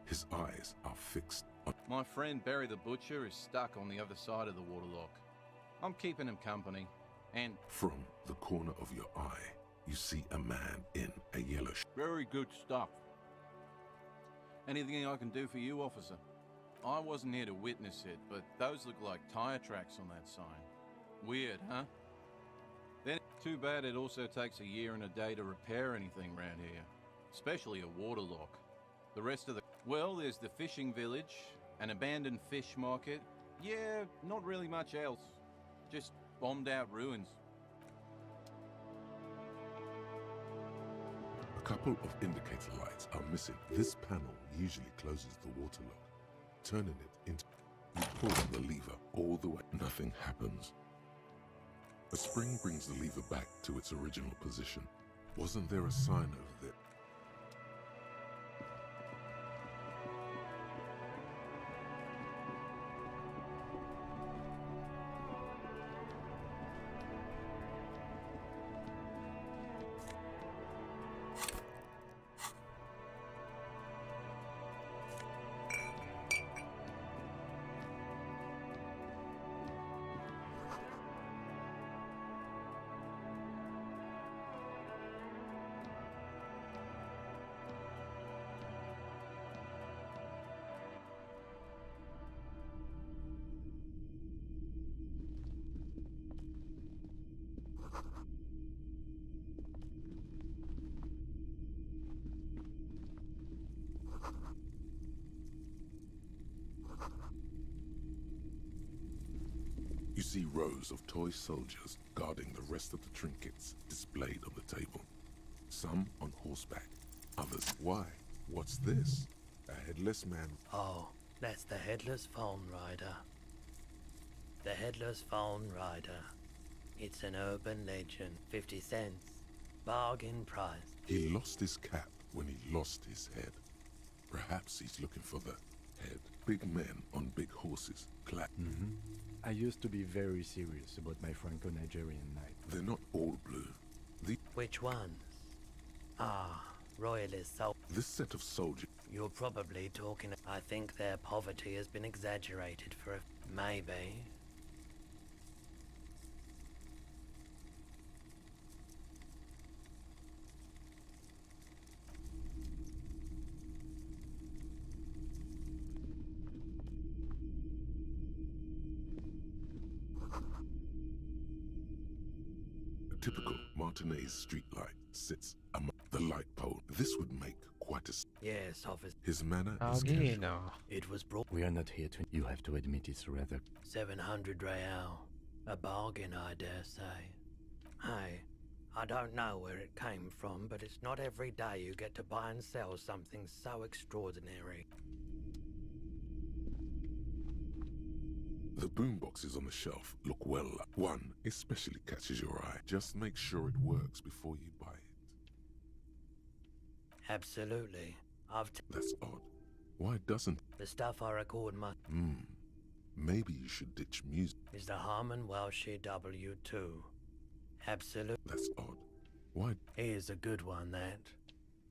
His eyes are fixed on... My friend Barry the Butcher is stuck on the other side of the waterlock. I'm keeping him company, and... From the corner of your eye, you see a man in a yellow... Very good stuff. Anything I can do for you, officer? I wasn't here to witness it, but those look like tire tracks on that sign. Weird, huh? Then, too bad it also takes a year and a day to repair anything around here. Especially a waterlock. The rest of the... Well, there's the fishing village, an abandoned fish market. Yeah, not really much else. Just bombed out ruins. A couple of indicator lights are missing. This panel usually closes the water lock. Turning it into... You pull the lever all the way. Nothing happens. A spring brings the lever back to its original position. Wasn't there a sign over there? You see rows of toy soldiers guarding the rest of the trinkets displayed on the table. Some on horseback, others. Why? What's this? A headless man. Oh, that's the Headless Phone Rider. The Headless Phone Rider. It's an urban legend. 50 cents. Bargain price. He lost his cap when he lost his head. Perhaps he's looking for the head. Big men on big horses. I used to be very serious about my Franco-Nigerian knight. They're not all blue. Which ones? Ah, Royalist Sol. This set of soldiers. You're probably talking... I think their poverty has been exaggerated for a... Maybe. Typical Martinez street light sits among the light pole. This would make quite a... Yes, officer. His manner is casual. It was brought... We are not here to... You have to admit it's rather... 700 real. A bargain, I dare say. Hey, I don't know where it came from, but it's not every day you get to buy and sell something so extraordinary. The boomboxes on the shelf look well lit. One especially catches your eye. Just make sure it works before you buy it. Absolutely. That's odd. Why doesn't... The stuff I record Maybe you should ditch music. is the Harman Welshie W2. Absolutely. That's odd. Why... Here's a good one, that.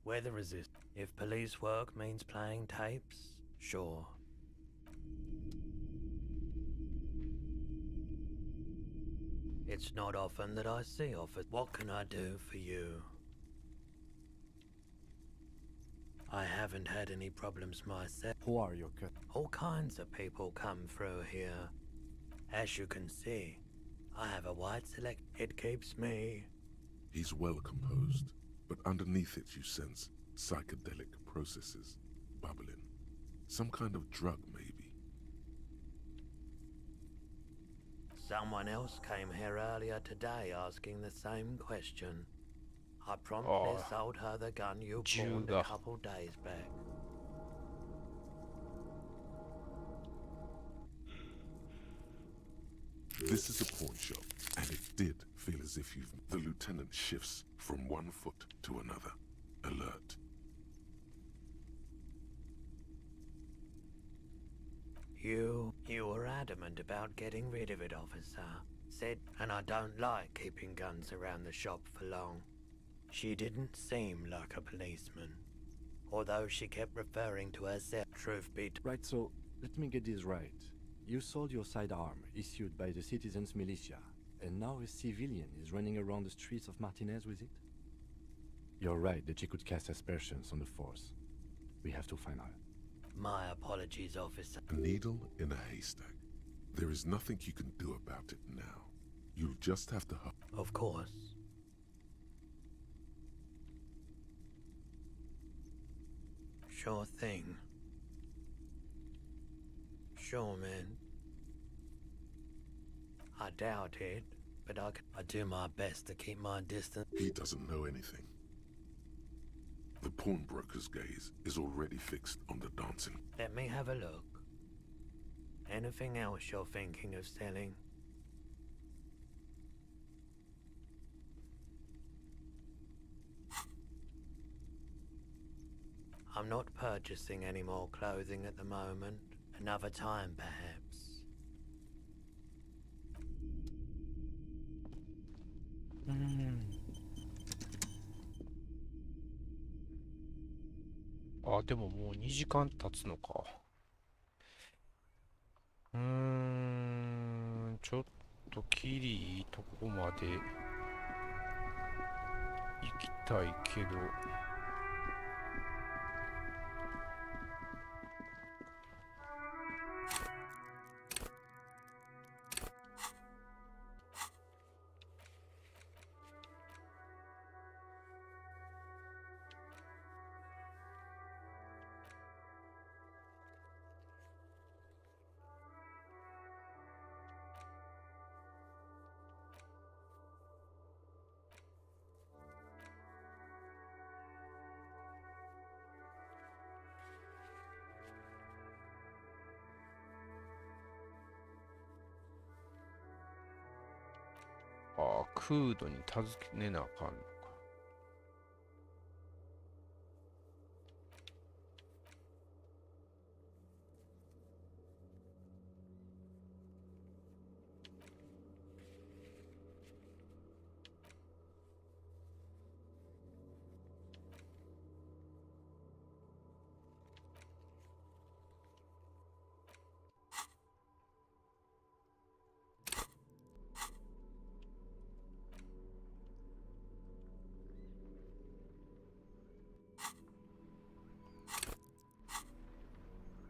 Weather resist. If police work means playing tapes, sure. It's not often that I see offers. What can I do for you? I haven't had any problems myself. Who are your All kinds of people come through here. As you can see, I have a wide select. It keeps me. He's well composed, but underneath it you sense psychedelic processes bubbling. Some kind of drug, maybe. Someone else came here earlier today asking the same question. I promptly sold her the gun you pawned a couple days back. This is a pawn shop, and it did feel as if you've... The lieutenant shifts from one foot to another. Alert. You were adamant about getting rid of it, officer. Said, and I don't like keeping guns around the shop for long. She didn't seem like a policeman, although she kept referring to herself. Truth be told. Right, so let me get this right. You sold your sidearm, issued by the citizens' militia, and now a civilian is running around the streets of Martinez with it? You're right that she could cast aspersions on the force. We have to find her. My apologies, officer. A needle in a haystack. There is nothing you can do about it now. You'll just have to... Of course. Sure thing. Sure, man. I doubt it. but I do my best to keep my distance. He doesn't know anything. The pawnbroker's gaze is already fixed on the dancing. Let me have a look. Anything else you're thinking of selling? I'm not purchasing any more clothing at the moment. Another time, perhaps.あ、でももう2時間経つのか。ちょっとキリいいとこまで行きたいけど。ああ、空土に尋ねなあかんのか。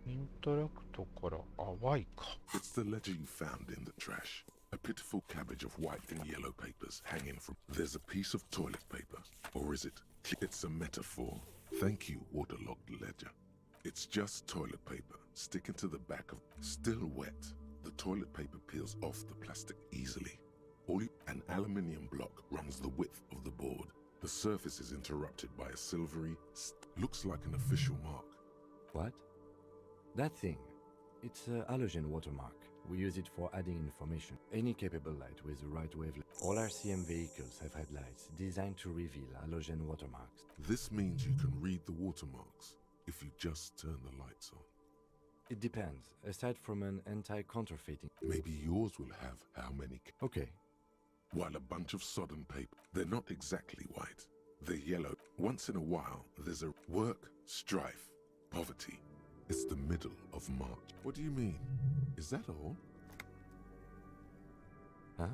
インタラクトから淡いか。It's the ledger you found in the trash. A pitiful cabbage of white and yellow papers hanging from... There's a piece of toilet paper. Or is it? It's a metaphor. Thank you, waterlogged ledger. It's just toilet paper sticking to the back of... Still wet. The toilet paper peels off the plastic easily. An aluminium block runs the width of the board. The surface is interrupted by a silvery... Looks like an official mark. What? That thing. It's a halogen watermark. We use it for adding information. Any capable light with the right wavelength. All RCM vehicles have headlights designed to reveal halogen watermarks. This means you can read the watermarks if you just turn the lights on. It depends. Aside from an anti-counterfeiting... Maybe yours will have how many... Okay. While a bunch of sodden paper. They're not exactly white. They're yellow. Once in a while, there's a work, strife, poverty. It's the middle of March. What do you mean? Is that all? Huh?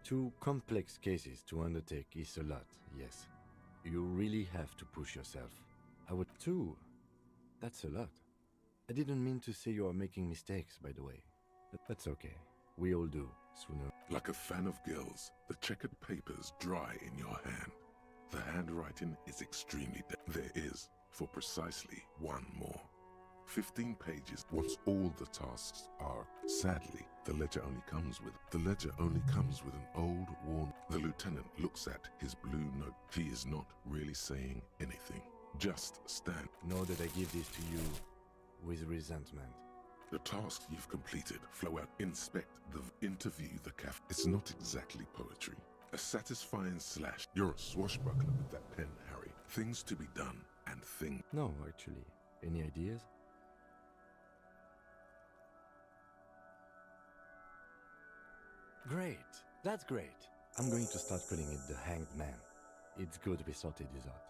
2 complex cases to undertake is a lot, yes. You really have to push yourself. I would... 2? That's a lot. I didn't mean to say you are making mistakes, by the way. But that's okay. We all do, sooner. Like a fan of girls, the checkered papers dry in your hand. The handwriting is extremely... There is, for precisely one more. 15 pages once all the tasks are. Sadly, the ledger only comes with an old, worn... The lieutenant looks at his blue note. He is not really saying anything. Just stand. Know that I give this to you with resentment. The tasks you've completed flow out. Inspect the interview the caf. It's not exactly poetry. A satisfying slash. You're a swashbuckler with that pen, Harry. Things to be done and things... No, actually. Any ideas? Great. That's great. I'm going to start calling it the Hanged Man. It's good we sorted this out.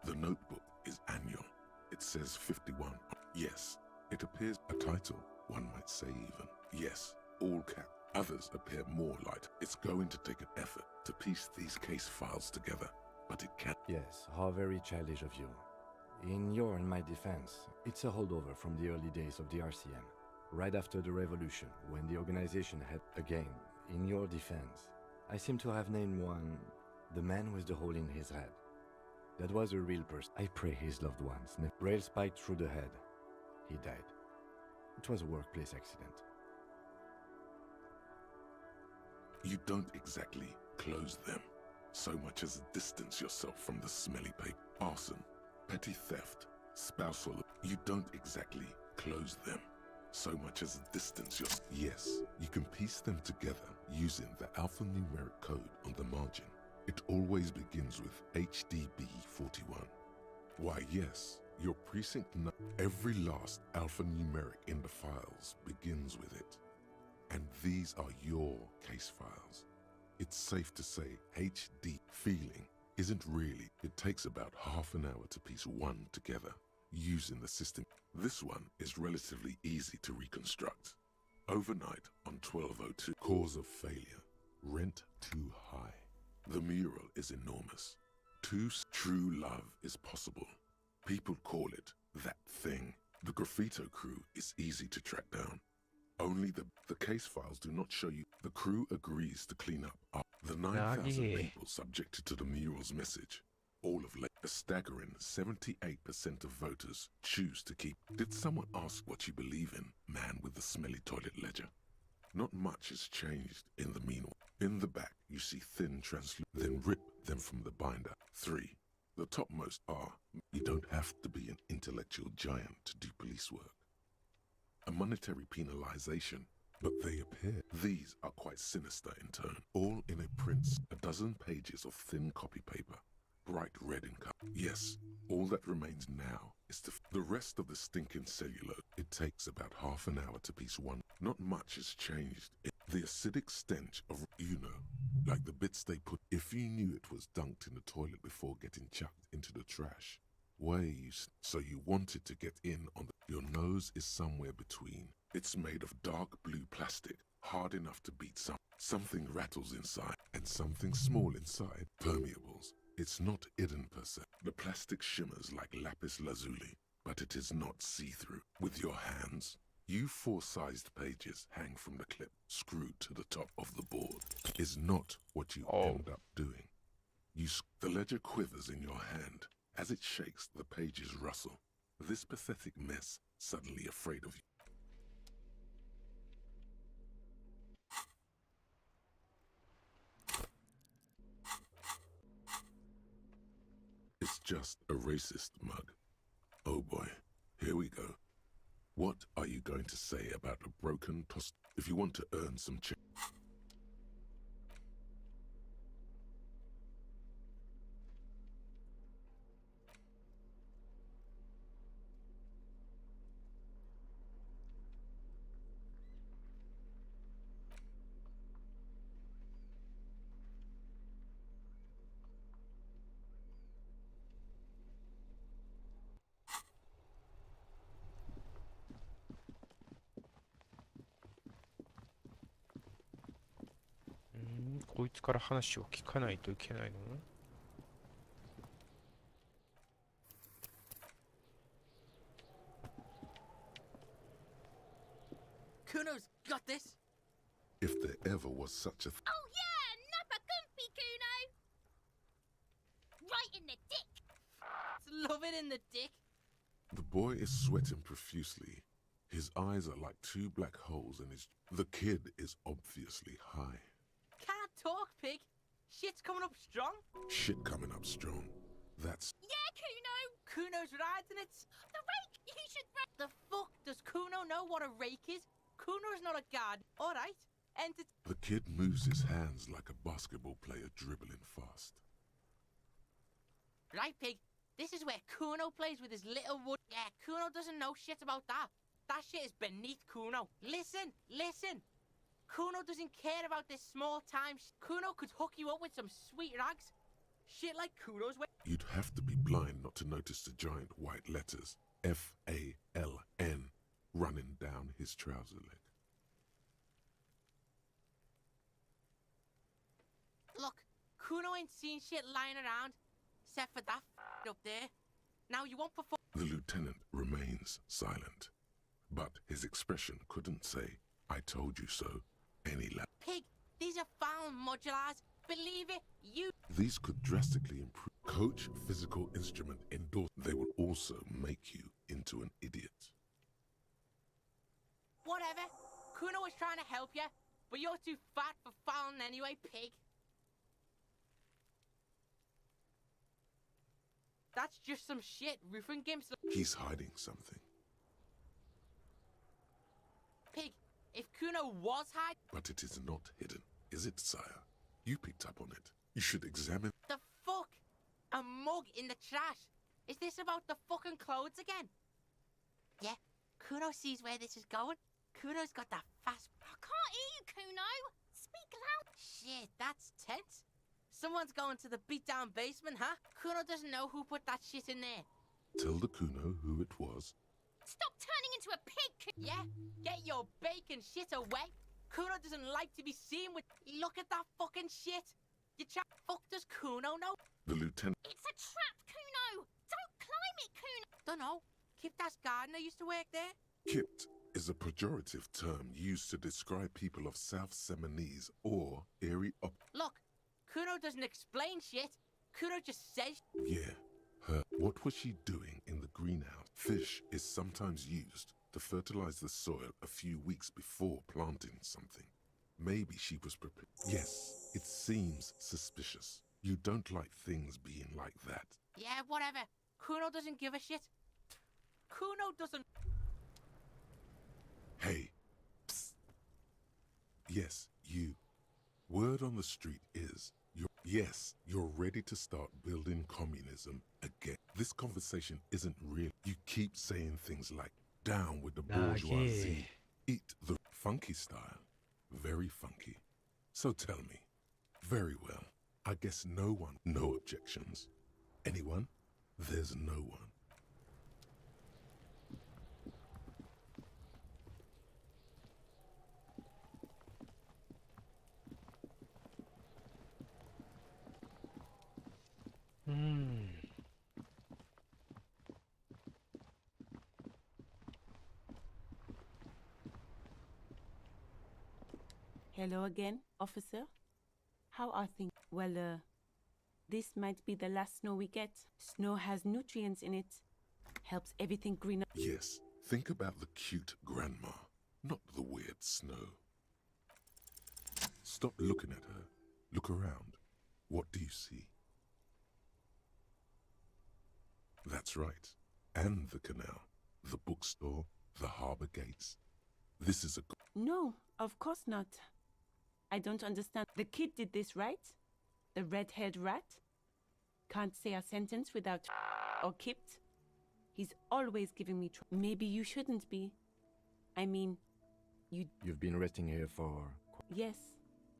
The notebook is annual. It says 51. Yes. It appears a title, one might say even. Yes, all cap. Others appear more light. It's going to take an effort to piece these case files together, but it can. Yes, how very childish of you. In your and my defense, it's a holdover from the early days of the RCM. Right after the revolution, when the organization had, again, in your defense, I seem to have named one, the man with the hole in his head. That was a real person. I pray his loved ones. Rail spiked through the head. He died. It was a workplace accident. You don't exactly close them, so much as distance yourself from the smelly paper. Arson, petty theft, spousal. You don't exactly close them, so much as distance yourself. Yes, you can piece them together using the alphanumeric code on the margin. It always begins with HDB 41. Why, yes, your precinct every last alphanumeric in the files begins with it. And these are your case files. It's safe to say HD feeling isn't really. It takes about half an hour to piece one together using the system. This one is relatively easy to reconstruct. Overnight on 1202, cause of failure, rent too high. The mural is enormous. True love is possible. People call it that thing. The graffito crew is easy to track down. Only the case files do not show you. The crew agrees to clean up the 9,000 people subjected to the mural's message. All of a staggering 78% of voters choose to keep. Did someone ask what you believe in, man with the smelly toilet ledger? Not much has changed in the meanwhile. In the back, you see thin then rip them from the binder. 3. The topmost are, you don't have to be an intellectual giant to do police work. A monetary penalization, but they appear. These are quite sinister in turn. All in a print, a dozen pages of thin copy paper, bright red in color. Yes, all that remains now is the rest of the stinking celluloid. It takes about half an hour to piece one. Not much has changed. The acidic stench of, like the bits they put. If you knew it was dunked in the toilet before getting chucked into the trash, so you wanted to get in on your nose is somewhere between. It's made of dark blue plastic, hard enough to beat something rattles inside, and something small inside, permeables. It's not hidden per se. The plastic shimmers like lapis lazuli, but it is not see-through. With your hands, you 4-sized pages hang from the clip, screwed to the top of the board. Is not what you end up doing. The ledger quivers in your hand. As it shakes, the pages rustle. This pathetic mess, suddenly afraid of you. It's just a racist mug. Oh boy, here we go. What are you going to say about a broken toast? If you want to earn some change.こいつから話を聞かないといけないの？Kuno's got this. If there ever was such a Oh yeah, nappa gumpy, Kuno! Right in the dick! Love it in the dick. The boy is sweating profusely. His eyes are like two black holes in his... The kid is obviously high. Can't talk, pig. Shit's coming up strong. Shit coming up strong. That's... Yeah, Kuno! Kuno's riding it. The rake! You should rake! The fuck? Does Kuno know what a rake is? Kuno's not a guard. Alright. The kid moves his hands like a basketball player dribbling fast. Right, pig. This is where Kuno plays with his little wood. Yeah, Kuno doesn't know shit about that. That shit is beneath Kuno. Listen, listen. Kuno doesn't care about this small time. Kuno could hook you up with some sweet rags. Shit like Kuno's way. You'd have to be blind not to notice the giant white letters F-A-L-N running down his trouser leg. Look, Kuno ain't seen shit lying around, except for that up there. Now you won't perform. The lieutenant remains silent, but his expression couldn't say, "I told you so," any less. Pig, these are found modulars. Believe it, you. These could drastically improve. Coach physical instrument endorse. They will also make you into an idiot. Whatever. Kuno was trying to help you, But you're too fat for fouling anyway, pig. That's just some shit. Roofing gimps. He's hiding something. Pig, if Kuno was hiding. But it is not hidden, is it, sire? You picked up on it. You should examine. The fuck? A mug in the trash? Is this about the fucking clothes again? Yeah, Kuno sees where this is going. Kuno's got that fast. I can't hear you, Kuno. Speak loud. Shit, that's tense. Someone's going to the beat-down basement, huh? Kuno doesn't know who put that shit in there. Tell the Kuno who it was. Stop turning into a pig. Yeah, get your bacon shit away. Kuno doesn't like to be seen with. Look at that fucking shit. You fuck does Kuno know? The lieutenant. It's a trap, Kuno. Don't climb it, Kuno. Dunno. Kiptas gardener used to work there. Kipt is a pejorative term used to describe people of South Seminese or Erie up. Look, Kuno doesn't explain shit. Kuno just says. Yeah, her. What was she doing in the greenhouse? Fish is sometimes used to fertilize the soil a few weeks before planting something. Maybe she was prepared. Yes, it seems suspicious. You don't like things being like that. Yeah, whatever. Kuno doesn't give a shit. Kuno doesn't. Hey, psst. Yes, you. Word on the street is you're ready to start building communism again. This conversation isn't real. You keep saying things like down with the bourgeoisie, eat the funky style. Very funky. So tell me. Very well. I guess no objections. Anyone? There's no one. Hello again, officer. How are things? Well, this might be the last snow we get. Snow has nutrients in it. Helps everything green up. Yes, think about the cute grandma, not the weird snow. Stop looking at her. Look around. What do you see? That's right. And the canal, the bookstore, the harbor gates. This is a... No, of course not. I don't understand. The kid did this, right? The red-haired rat? Can't say a sentence without or kipped. He's always giving me trouble. Maybe you shouldn't be. I mean, You've been resting here for... Yes.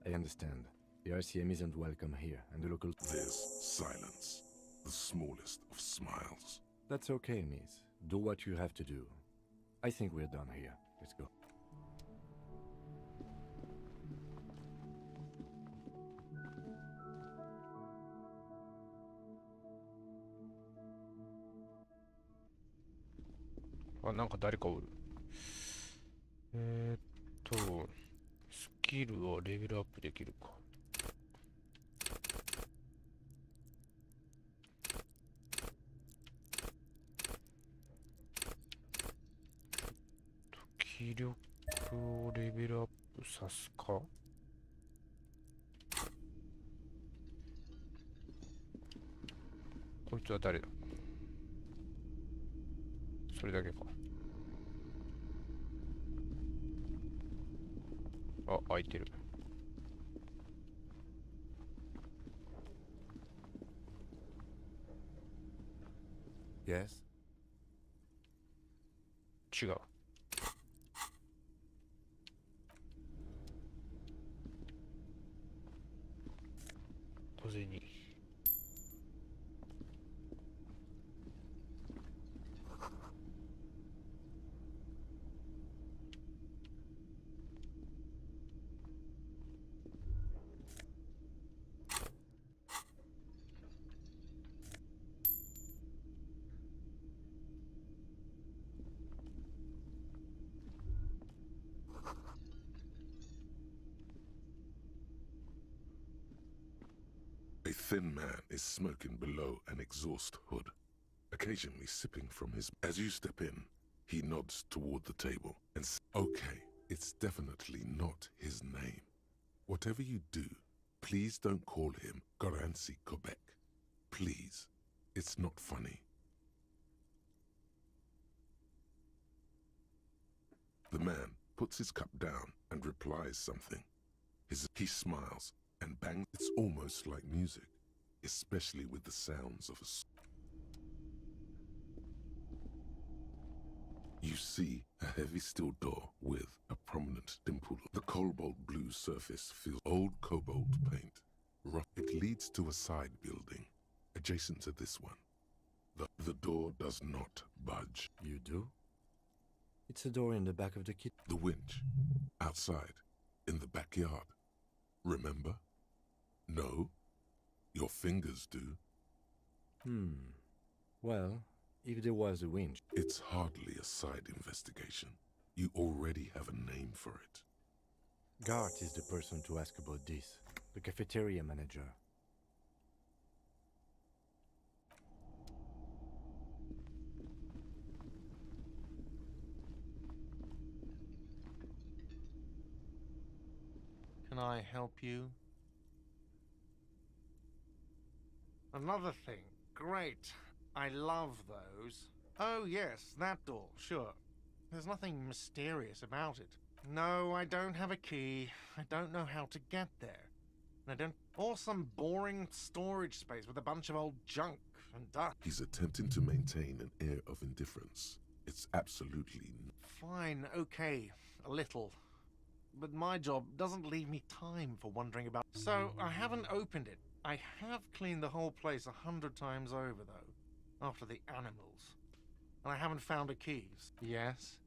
I understand. The RCM isn't welcome here, and the local... There's silence. The smallest of smiles. That's okay, miss. Do what you have to do. I think we're done here. Let's go. Ah, なんか誰かおる。スキルをレベルアップできるか。気力をレベルアップさすか。こいつは誰だ。それだけか。あ、開いてる。Yes? 違う。小銭。A thin man is smoking below an exhaust hood, occasionally sipping from his... As you step in, he nods toward the table and says, okay, it's definitely not his name. Whatever you do, please don't call him Garancy Quebec. Please. It's not funny. The man puts his cup down and replies something. He smiles and bangs. It's almost like music, especially with the sounds of a... You see a heavy steel door with a prominent dimple. The cobalt blue surface feels old cobalt paint. It leads to a side building adjacent to this one. The door does not budge. You do? It's a door in the back of the kitchen. The winch. Outside. In the backyard. Remember? No? Your fingers do. Well, if there was a winch... It's hardly a side investigation. You already have a name for it. Gart is the person to ask about this. The cafeteria manager. Can I help you? Another thing. Great. I love those. Oh yes, that door, sure. There's nothing mysterious about it. No, I don't have a key. I don't know how to get there. And I don't... Or some boring storage space with a bunch of old junk and dust. He's attempting to maintain an air of indifference. It's absolutely... Fine, okay. A little. But my job doesn't leave me time for wondering about... So, I haven't opened it. I have cleaned the whole place 100 times over, though. After the animals. And I haven't found a keys. Yes?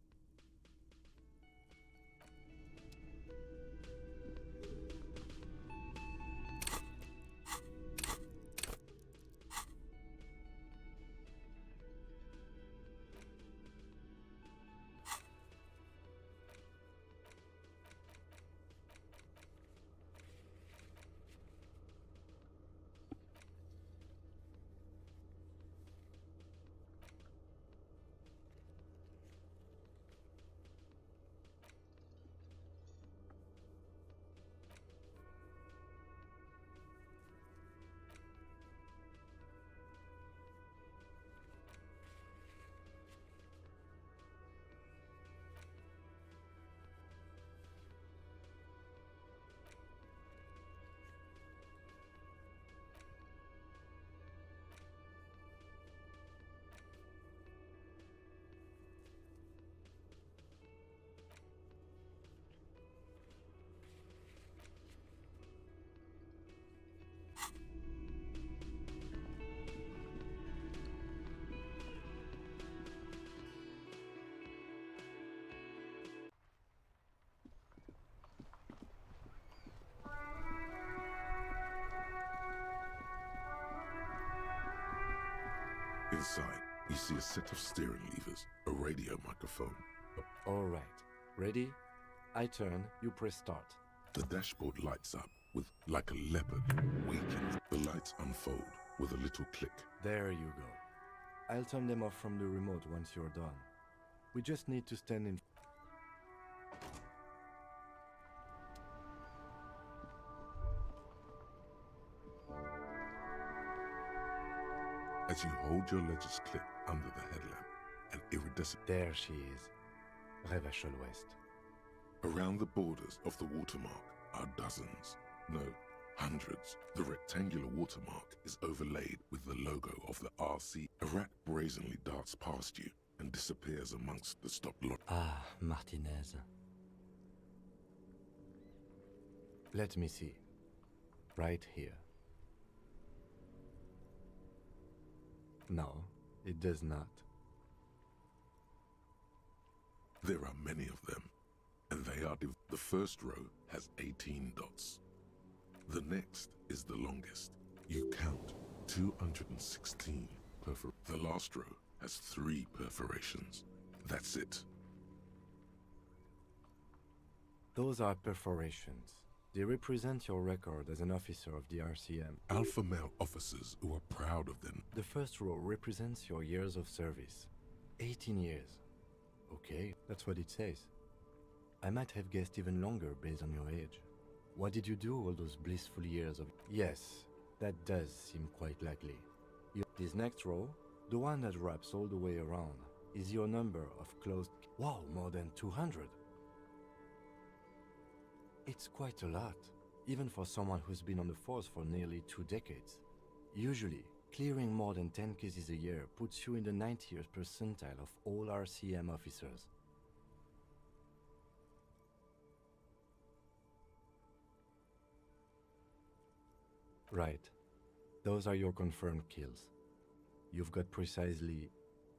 Inside, you see a set of steering levers, a radio microphone. All right. Ready? I turn, you press start. The dashboard lights up with, like a leopard, waking. The lights unfold with a little click. There you go. I'll turn them off from the remote once you're done. We just need to stand in... As you hold your ledger's clip under the headlamp, an iridescent... There she is. Revachol West. Around the borders of the watermark are dozens, no, hundreds. The rectangular watermark is overlaid with the logo of the RC. A rat brazenly darts past you and disappears amongst the stopped lot. Ah, Martinez. Let me see. Right here. No, it does not. There are many of them, and they are the first row has 18 dots. The next is the longest. You count 216 The last row has 3 perforations. That's it. Those are perforations. They represent your record as an officer of the RCM. Alpha male officers who are proud of them. The first row represents your years of service. 18 years. Okay, that's what it says. I might have guessed even longer based on your age. What did you do all those blissful years of... Yes, that does seem quite likely. This next row, the one that wraps all the way around, is your number of closed... Wow, more than 200! It's quite a lot, even for someone who's been on the force for nearly 2 decades. Usually, clearing more than 10 cases a year puts you in the 90th percentile of all RCM officers. Right. Those are your confirmed kills. You've got precisely...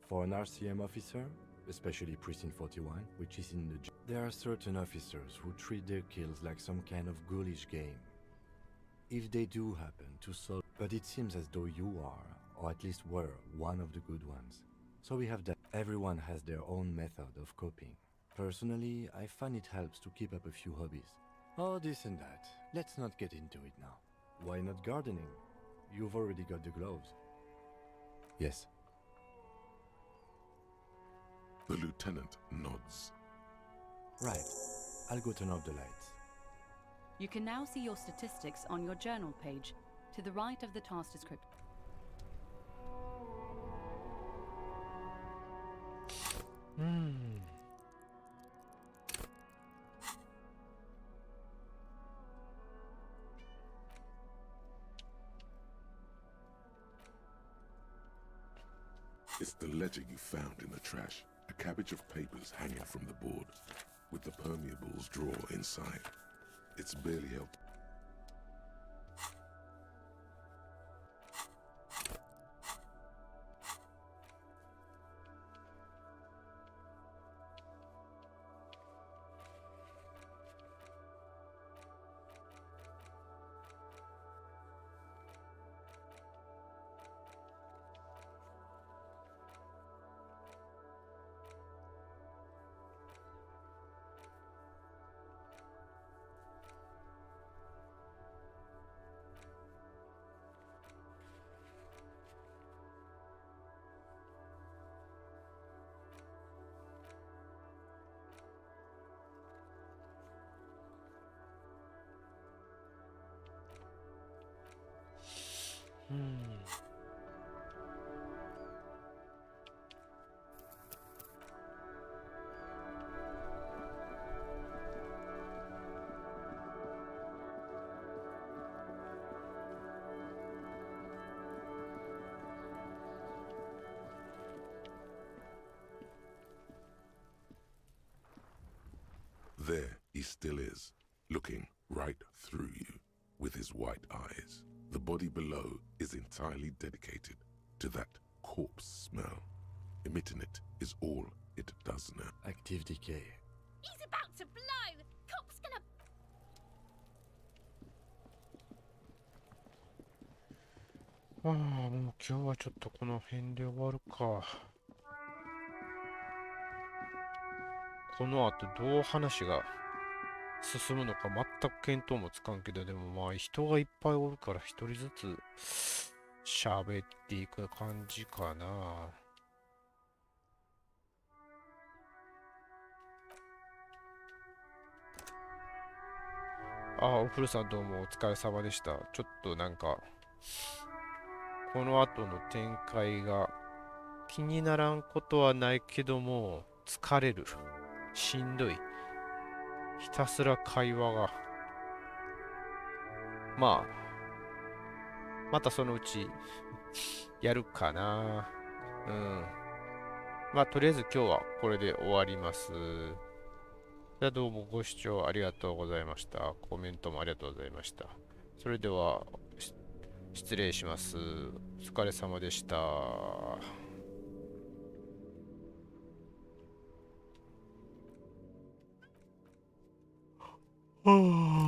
For an RCM officer, especially Precinct 41, which is in the... There are certain officers who treat their kills like some kind of ghoulish game. If they do happen to solve... But it seems as though you are, or at least were, one of the good ones. So we have that. Everyone has their own method of coping. Personally, I find it helps to keep up a few hobbies. Oh, this and that. Let's not get into it now. Why not gardening? You've already got the gloves. Yes. The lieutenant nods. Right. I'll go turn off the lights. You can now see your statistics on your journal page, to the right of the task description. It's the ledger you found in the trash. A cabbage of papers hanging from the board, with the permeables drawer inside. It's barely held. There he still is, looking right through you with his white eyes. The body below is entirely dedicated to that corpse smell. Emitting it is all it does now. Active decay. He's about to blow! Cop's gonna...もう今日はちょっとこの辺で終わるか。この後どう話が進むのか全く見当もつかんけど、でもまあ人がいっぱいおるから一人ずつ喋っていく感じかな。おふるさんどうもお疲れ様でした。ちょっとなんかこの後の展開が気にならんことはないけども疲れる。しんどい。ひたすら会話が。またそのうちやるかな。まあとりあえず今日はこれで終わります。じゃあどうもご視聴ありがとうございました。コメントもありがとうございました。それでは失礼します。お疲れ様でした。はあ。